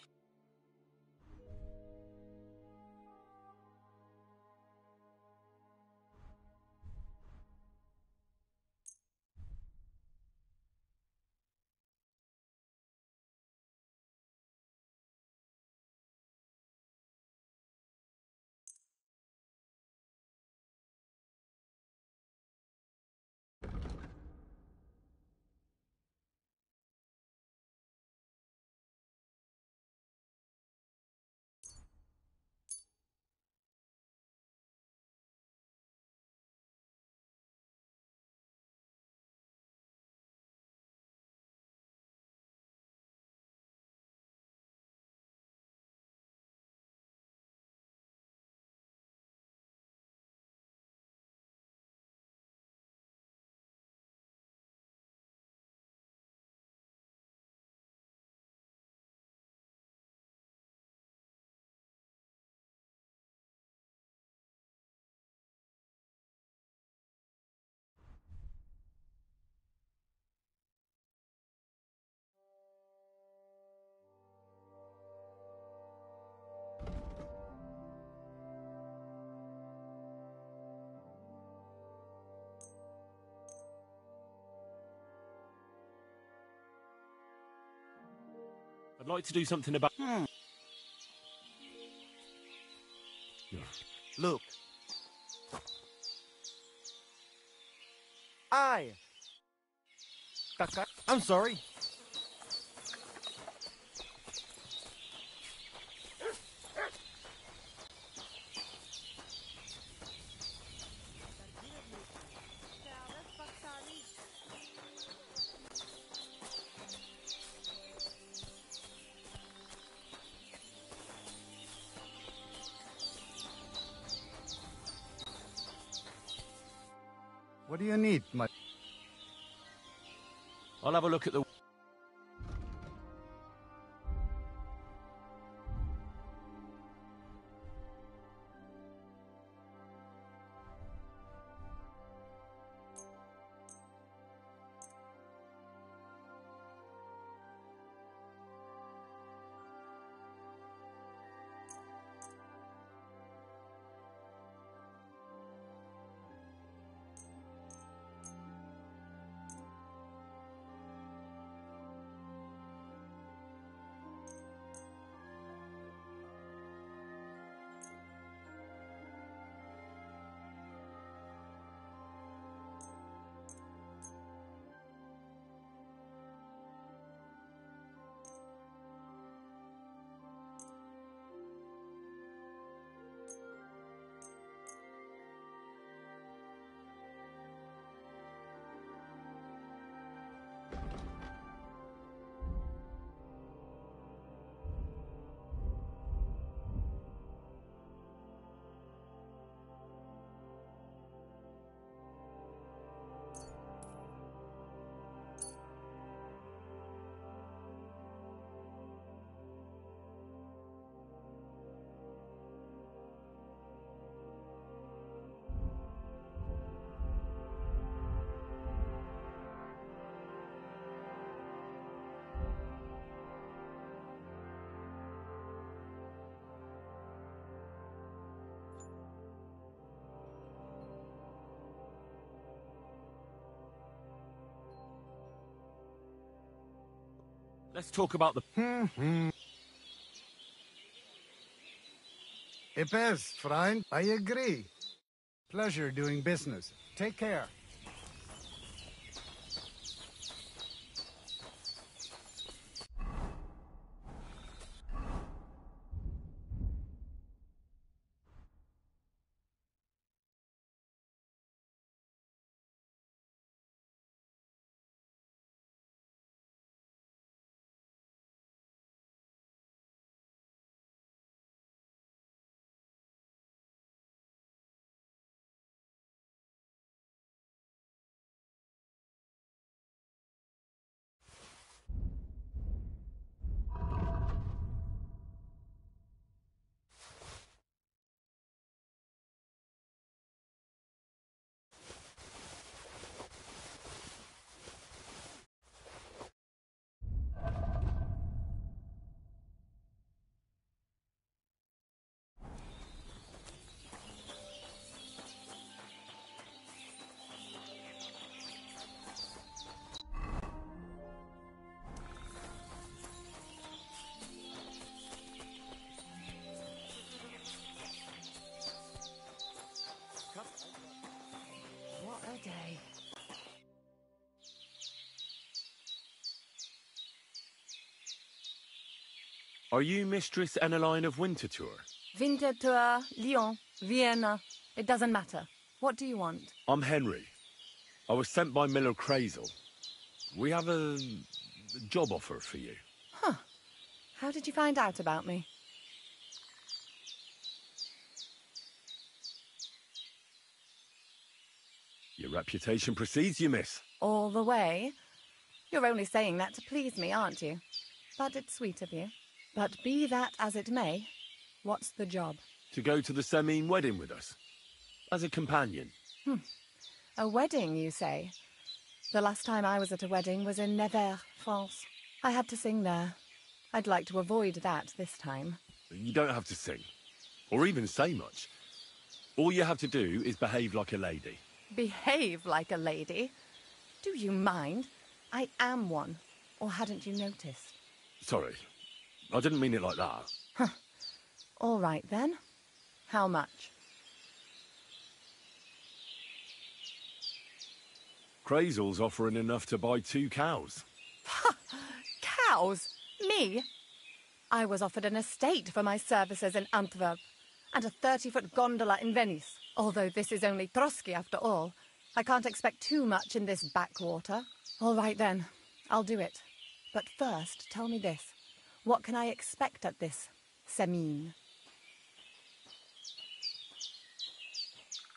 I'd like to do something about... Look. Aye. I'm sorry. do you need, my... I'll have a look at the... Let's talk about the... It best, friend. I agree. Pleasure doing business. Take care. What a day. Are you Mistress Eneline of Winterthur? Winterthur, Lyon, Vienna. It doesn't matter. What do you want? I'm Henry. I was sent by Miller Crazel. We have a job offer for you. Huh. How did you find out about me? Your reputation precedes you, miss. All the way? You're only saying that to please me, aren't you? But it's sweet of you. But be that as it may, what's the job? To go to the Semine wedding with us. As a companion. A wedding, you say? The last time I was at a wedding was in Nevers, France. I had to sing there. I'd like to avoid that this time. You don't have to sing. Or even say much. All you have to do is behave like a lady. Behave like a lady? Do you mind? I am one. Or hadn't you noticed? Sorry. I didn't mean it like that. Huh. All right, then. How much? Crazel's offering enough to buy 2 cows. Ha! Cows? Me? I was offered an estate for my services in Antwerp, and a 30-foot gondola in Venice. Although this is only Trotsky after all, I can't expect too much in this backwater. All right, then. I'll do it. But first, tell me this. What can I expect at this Semine?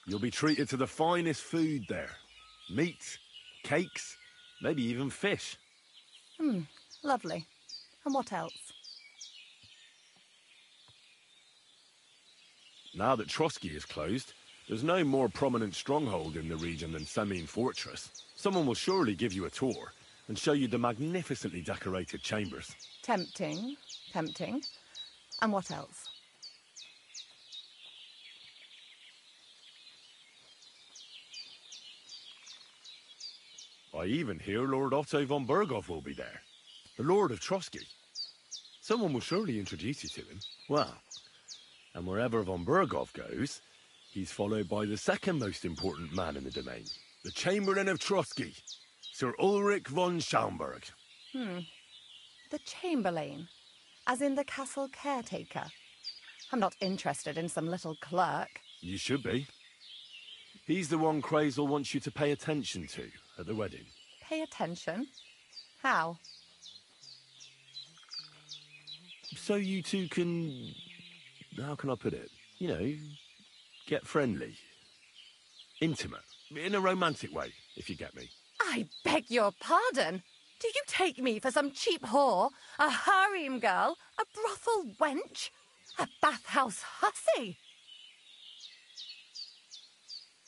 You'll be treated to the finest food there. Meat, cakes, maybe even fish. Lovely. And what else? Now that Trotsky is closed, there's no more prominent stronghold in the region than Semine Fortress. Someone will surely give you a tour and show you the magnificently decorated chambers. Tempting. Tempting. And what else? I even hear Lord Otto von Berghoff will be there. The Lord of Trotsky. Someone will surely introduce you to him. Well, and wherever von Berghoff goes, he's followed by the second most important man in the domain. The Chamberlain of Trotsky, Sir Ulrich von Schaumburg. The Chamberlain. As in the castle caretaker. I'm not interested in some little clerk. You should be. He's the one Crazel wants you to pay attention to at the wedding. Pay attention? How? So you two can... How can I put it? You know, get friendly. Intimate. In a romantic way, if you get me. I beg your pardon. Do you take me for some cheap whore? A harem girl? A brothel wench? A bathhouse hussy?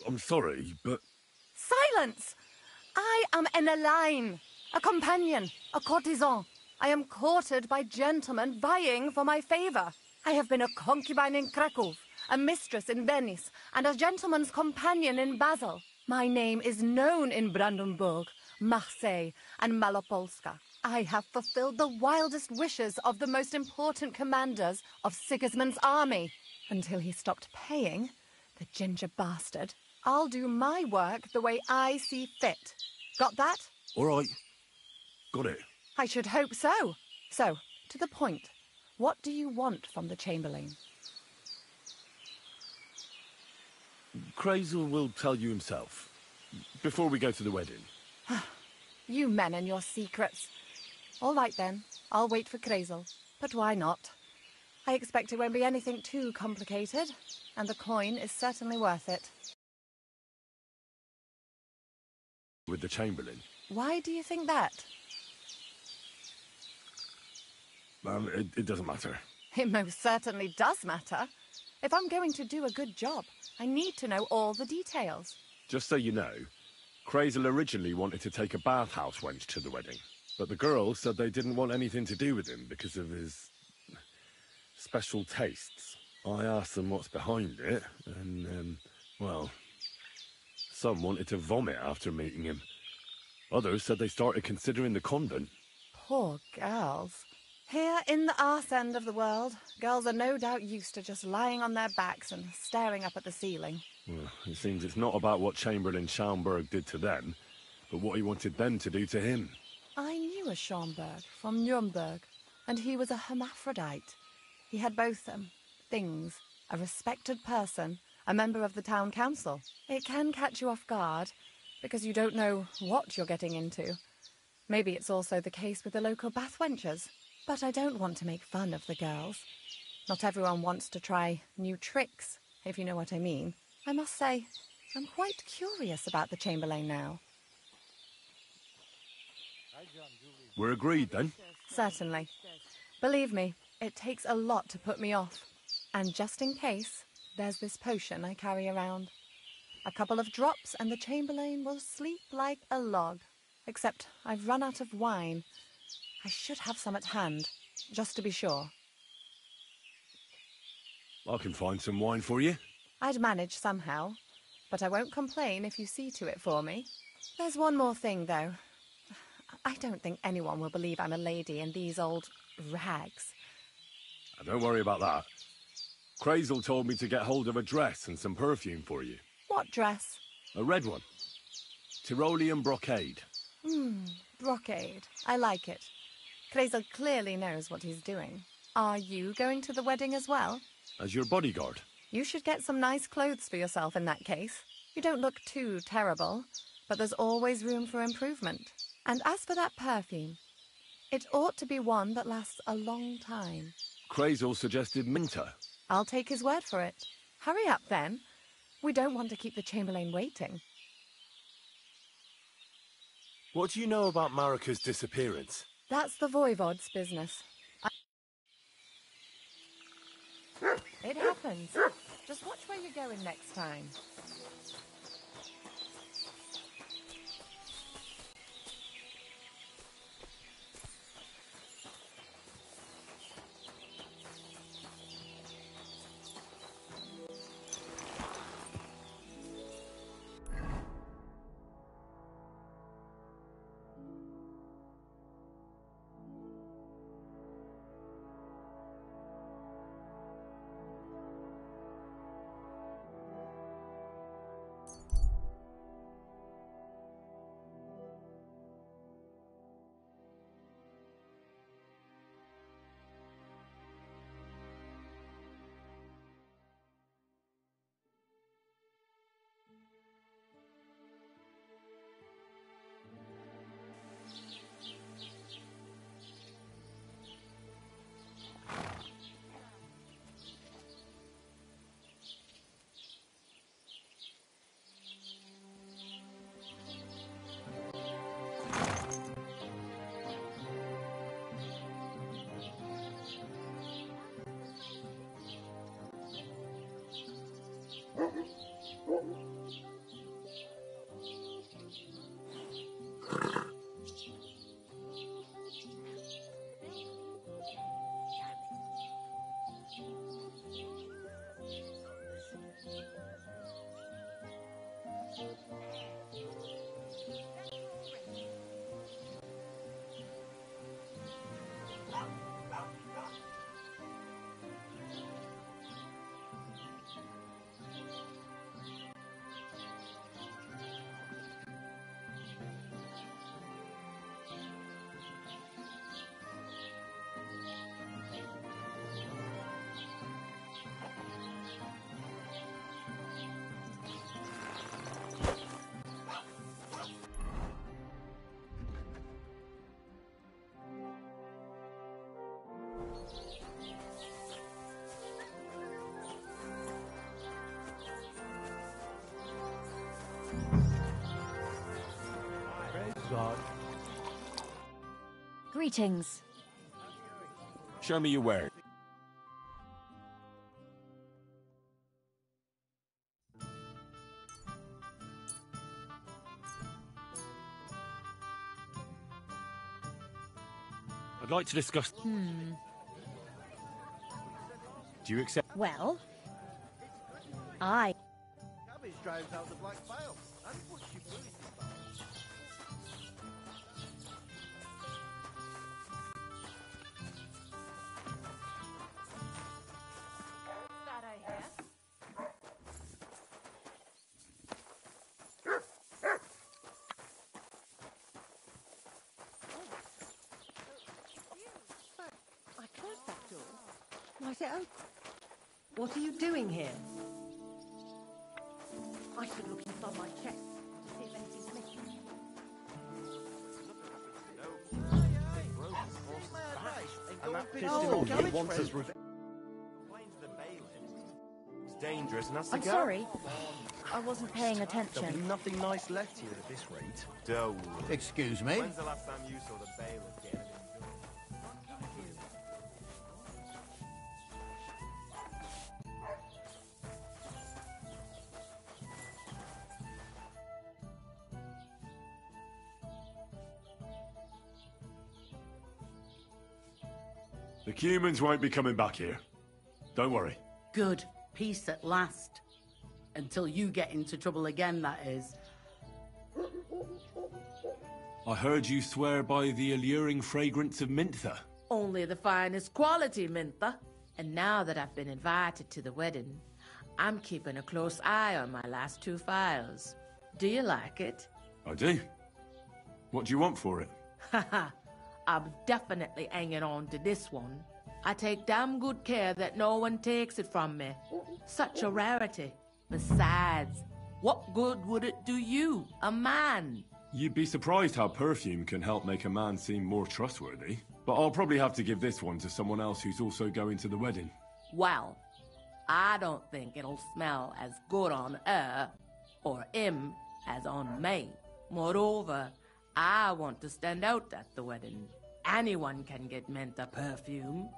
I'm sorry, but... Silence! I am an Elaine, a companion, a courtesan. I am courted by gentlemen vying for my favour. I have been a concubine in Krakow, a mistress in Venice, and a gentleman's companion in Basel. My name is known in Brandenburg, Marseille, and Malopolska. I have fulfilled the wildest wishes of the most important commanders of Sigismund's army. Until he stopped paying, the ginger bastard, I'll do my work the way I see fit. Got that? All right. Got it. I should hope so. So, to the point. What do you want from the Chamberlain? Crazel will tell you himself. Before we go to the wedding. You men and your secrets. All right then, I'll wait for Crazel. But why not? I expect it won't be anything too complicated, and the coin is certainly worth it. With the Chamberlain? Why do you think that? It doesn't matter. It most certainly does matter. If I'm going to do a good job, I need to know all the details. Just so you know, Crazel originally wanted to take a bathhouse wench to the wedding, but the girls said they didn't want anything to do with him because of his special tastes. I asked them what's behind it, and, well, some wanted to vomit after meeting him. Others said they started considering the convent. Poor girls. Here in the arse end of the world, girls are no doubt used to just lying on their backs and staring up at the ceiling. Well, it seems it's not about what Chamberlain Schaumburg did to them, but what he wanted them to do to him. I knew a Schaumburg from Nuremberg, and he was a hermaphrodite. He had both things, a respected person, a member of the town council. It can catch you off guard, because you don't know what you're getting into. Maybe it's also the case with the local bath wenches. But I don't want to make fun of the girls. Not everyone wants to try new tricks, if you know what I mean. I must say, I'm quite curious about the Chamberlain now. We're agreed, then? Certainly. Believe me, it takes a lot to put me off. And just in case, there's this potion I carry around. A couple of drops and the Chamberlain will sleep like a log. Except I've run out of wine. I should have some at hand, just to be sure. I can find some wine for you. I'd manage somehow, but I won't complain if you see to it for me. There's one more thing, though. I don't think anyone will believe I'm a lady in these old rags. Don't worry about that. Crazel told me to get hold of a dress and some perfume for you. What dress? A red one. Tyrolean brocade. Brocade. I like it. Crazel clearly knows what he's doing. Are you going to the wedding as well? As your bodyguard. You should get some nice clothes for yourself in that case. You don't look too terrible, but there's always room for improvement. And as for that perfume, it ought to be one that lasts a long time. Crazel suggested Minter. I'll take his word for it. Hurry up, then. We don't want to keep the Chamberlain waiting. What do you know about Marika's disappearance? That's the Voivode's business. It happens. Just watch where you're going next time. God. Greetings. Show me your wares. I'd like to discuss... Do you accept... Well, I... Cabbage drives out the Black Vale. And what's she doing? I closed that door. Why is it open? What are you doing here? I should look inside my chest to see if anything's missing. He wants us revenge. It's dangerous and has to I'm go. sorry. I wasn't paying attention. There'll be nothing nice left here at this rate. Don't. Excuse me? When's the last time you saw the bailiff get anything The humans won't be coming back here. Don't worry. Good. Peace at last. Until you get into trouble again, that is. I heard you swear by the alluring fragrance of Mintha. Only the finest quality, Mintha. And now that I've been invited to the wedding, I'm keeping a close eye on my last two files. Do you like it? I do. What do you want for it? Haha, I'm definitely hanging on to this one. I take damn good care that no one takes it from me. Such a rarity. Besides, what good would it do you, a man? You'd be surprised how perfume can help make a man seem more trustworthy. But I'll probably have to give this one to someone else who's also going to the wedding. Well, I don't think it'll smell as good on her or him as on me. Moreover, I want to stand out at the wedding. Anyone can get Mentha perfume,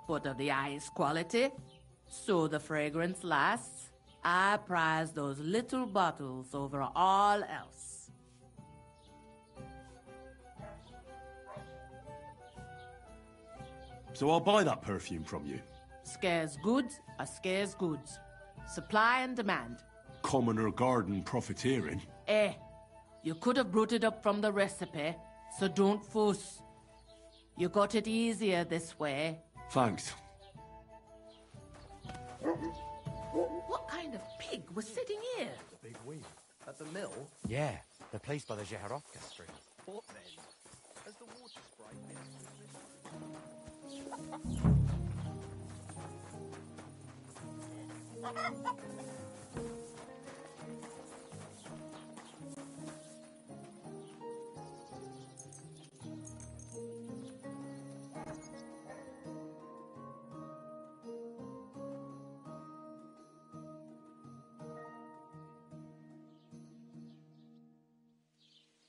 but of the highest quality, so the fragrance lasts. I prize those little bottles over all else. So I'll buy that perfume from you. Scarce goods are scarce goods. Supply and demand. Commoner garden profiteering. You could have brought it up from the recipe, so don't fuss. You got it easier this way. Thanks. What kind of pig was sitting here? The big wheel. At the mill? Yeah, the place by the Zheherovka stream. What then? As the water sprite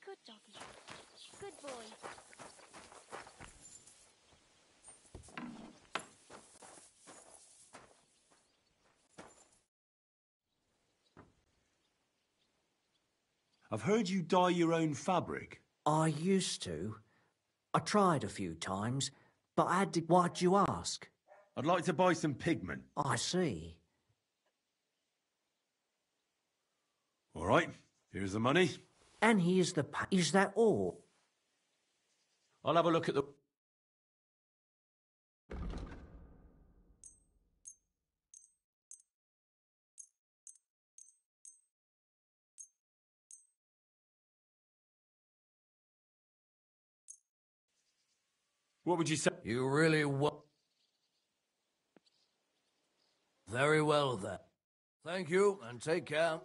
Good doggy. Good boy. I've heard you dye your own fabric. I used to. I tried a few times, but I had to... Why'd you ask? I'd like to buy some pigment. I see. All right, here's the money. And here's the... Is that all? I'll have a look at the... What would you say? You really want... Very well, then. Thank you, and take care.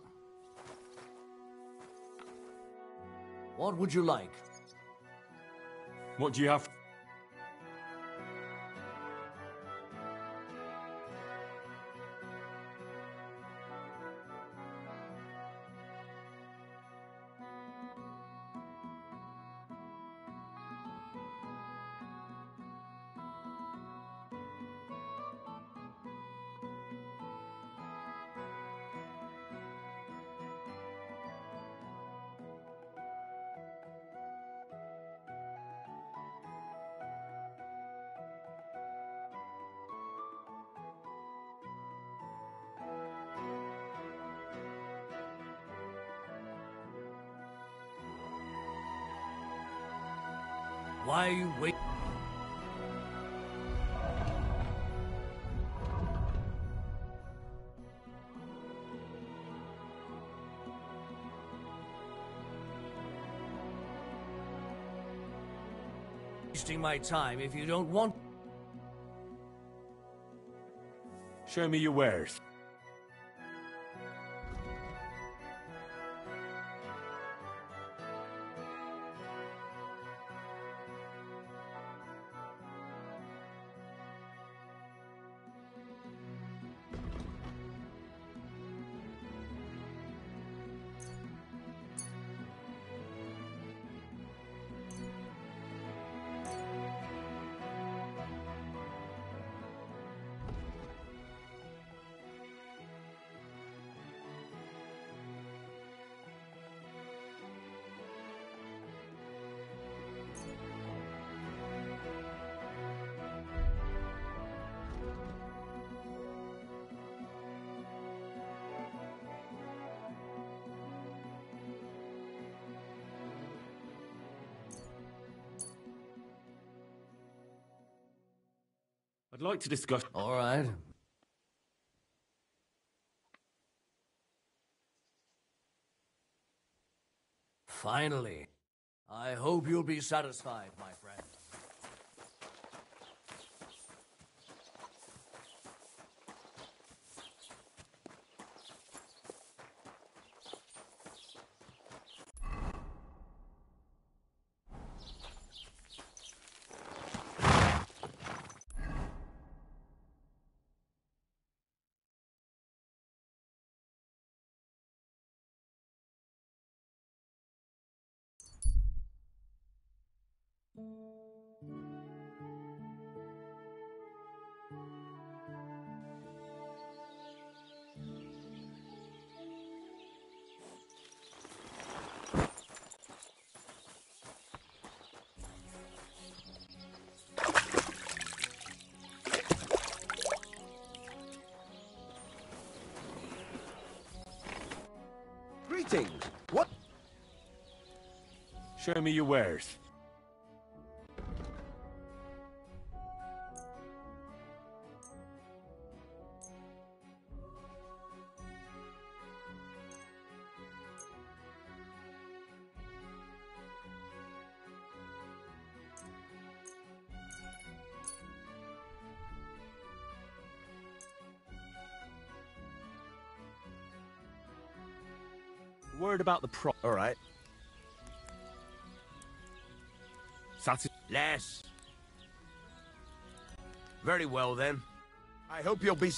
What would you like? What do you have? Why are you wait? Wasting my time if you don't want... Show me your wares. I'd like to discuss... All right. Finally. I hope you'll be satisfied, my friend. things. What? Show me your wares. Word about the pro. All right. Less. Very well, then. I hope you'll be...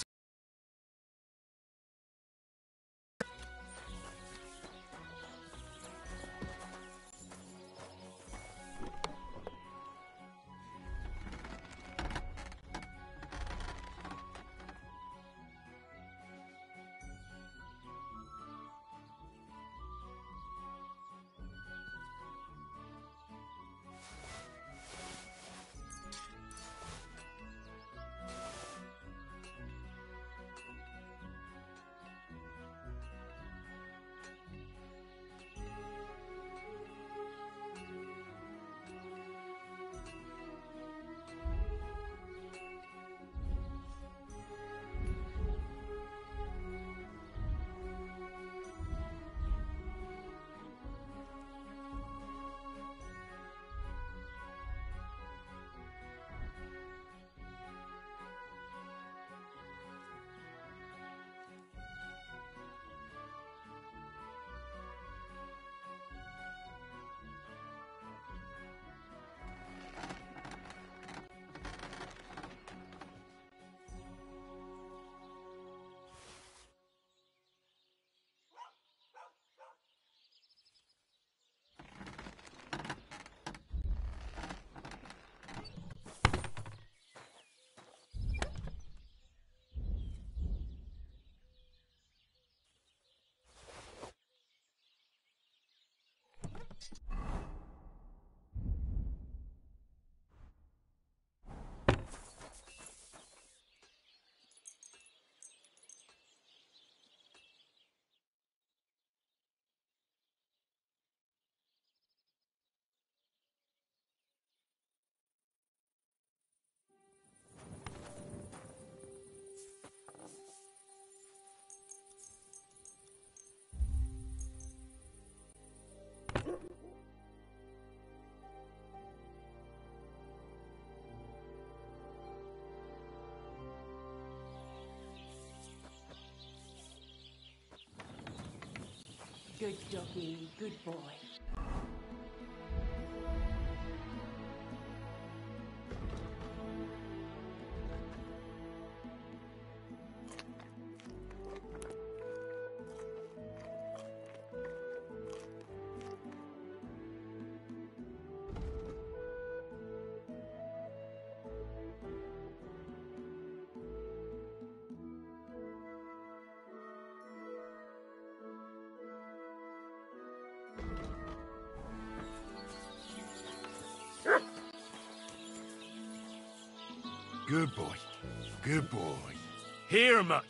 Good doggy, good boy. Good boy. Good boy. Here, Mutt.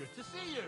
Good to see you.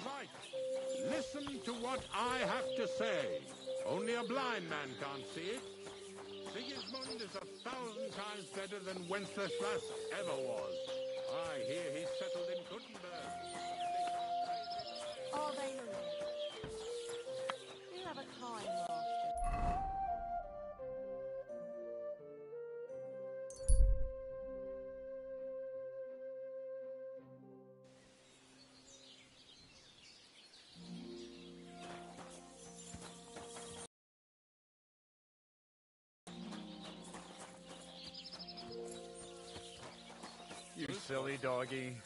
Right. Listen to what I have to say. Only a blind man can't see it. Sigismund is 1,000 times better than Wenceslas ever was. I hear he's settled in Gutenberg. Are they living? You have a kind master. You silly doggy.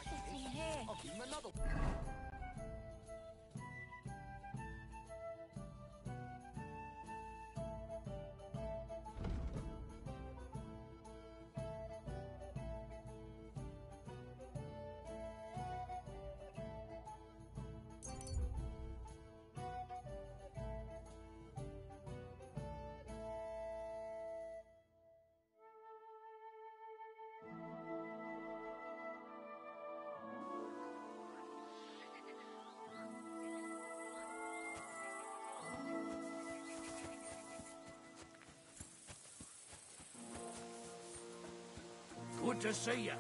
Sitting here. I'll give him another. Good to see you.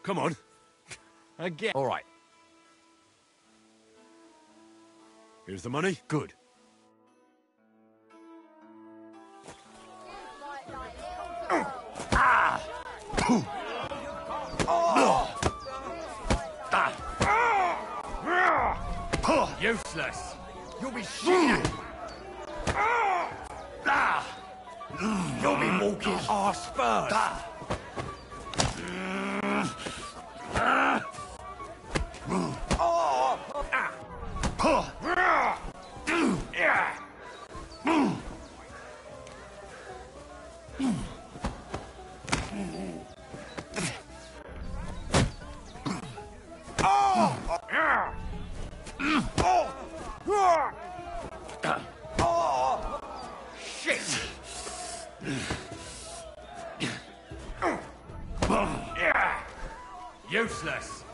Come on. Again. All right. Here's the money. Good. Ah! Useless. You'll be shit. You'll be walking arse first. Useless.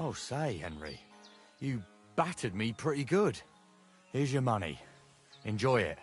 Oh, say, Henry, you battered me pretty good. Here's your money. Enjoy it.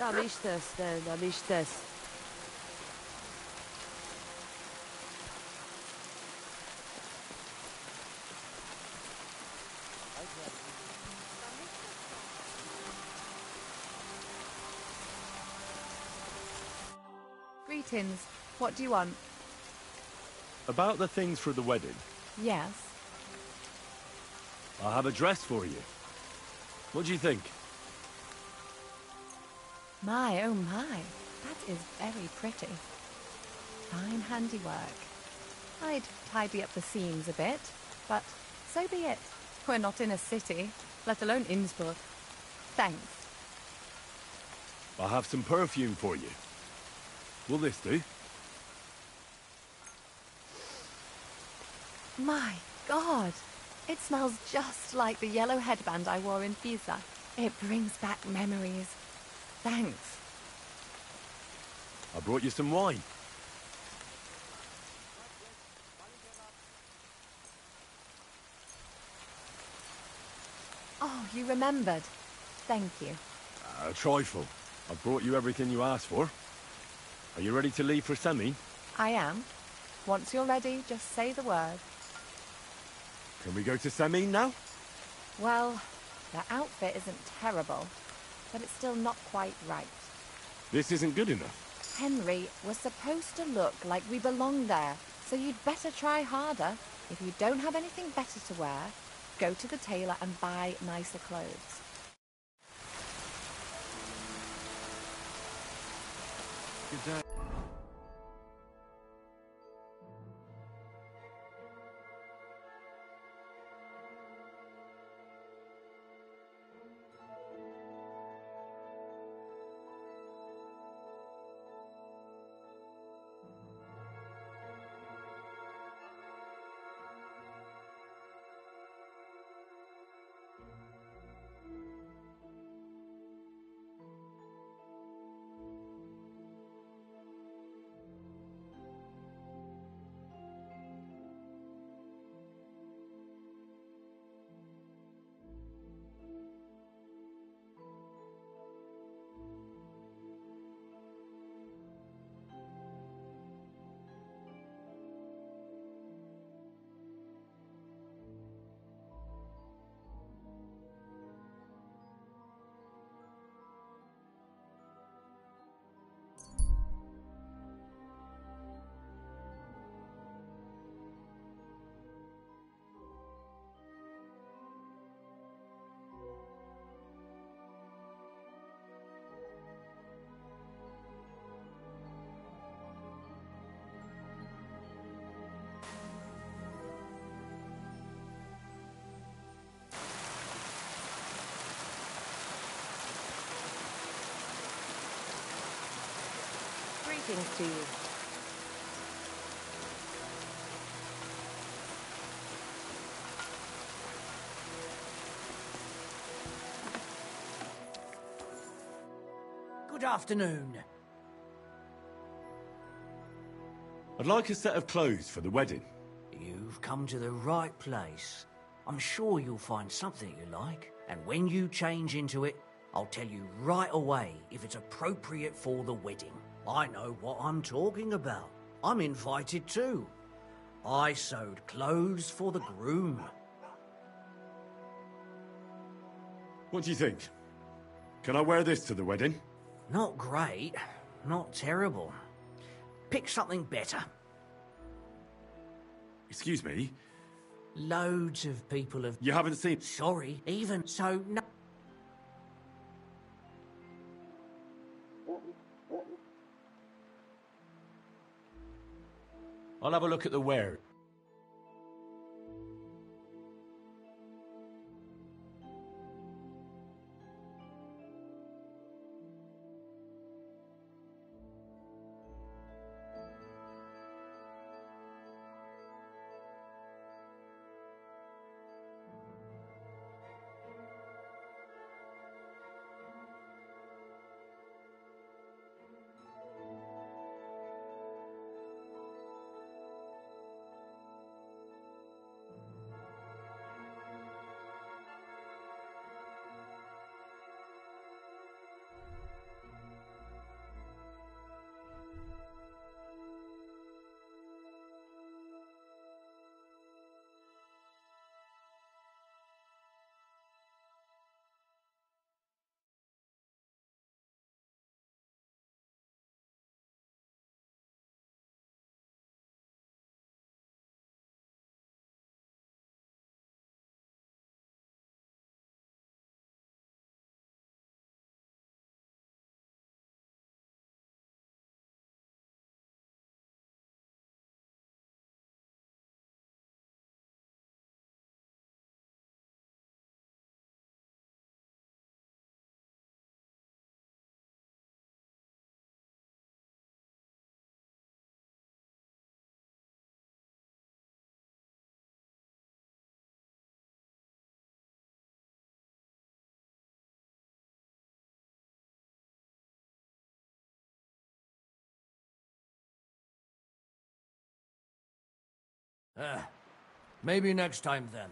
Da bist es. Greetings. What do you want? About the things for the wedding, Yes. I have a dress for you. What do you think? My, oh my. That is very pretty. Fine handiwork. I'd tidy up the seams a bit, but so be it. We're not in a city, let alone Innsbruck. Thanks. I have some perfume for you. Will this do? My God! It smells just like the yellow headband I wore in Pisa. It brings back memories. Thanks. I brought you some wine. Oh, you remembered. Thank you. A trifle. I've brought you everything you asked for. Are you ready to leave for Semi? I am. Once you're ready, just say the word. Can we go to Semi now? Well, the outfit isn't terrible, but it's still not quite right. This isn't good enough. Henry, we're supposed to look like we belong there, so you'd better try harder. If you don't have anything better to wear, go to the tailor and buy nicer clothes. Good day. Greetings to you. Good afternoon. I'd like a set of clothes for the wedding. You've come to the right place. I'm sure you'll find something you like. And when you change into it, I'll tell you right away if it's appropriate for the wedding. I know what I'm talking about. I'm invited too. I sewed clothes for the groom. What do you think? Can I wear this to the wedding? Not great. Not terrible. Pick something better. Excuse me? Loads of people have... You haven't seen... Sorry, even so... No. I'll have a look at the wear. Maybe next time then.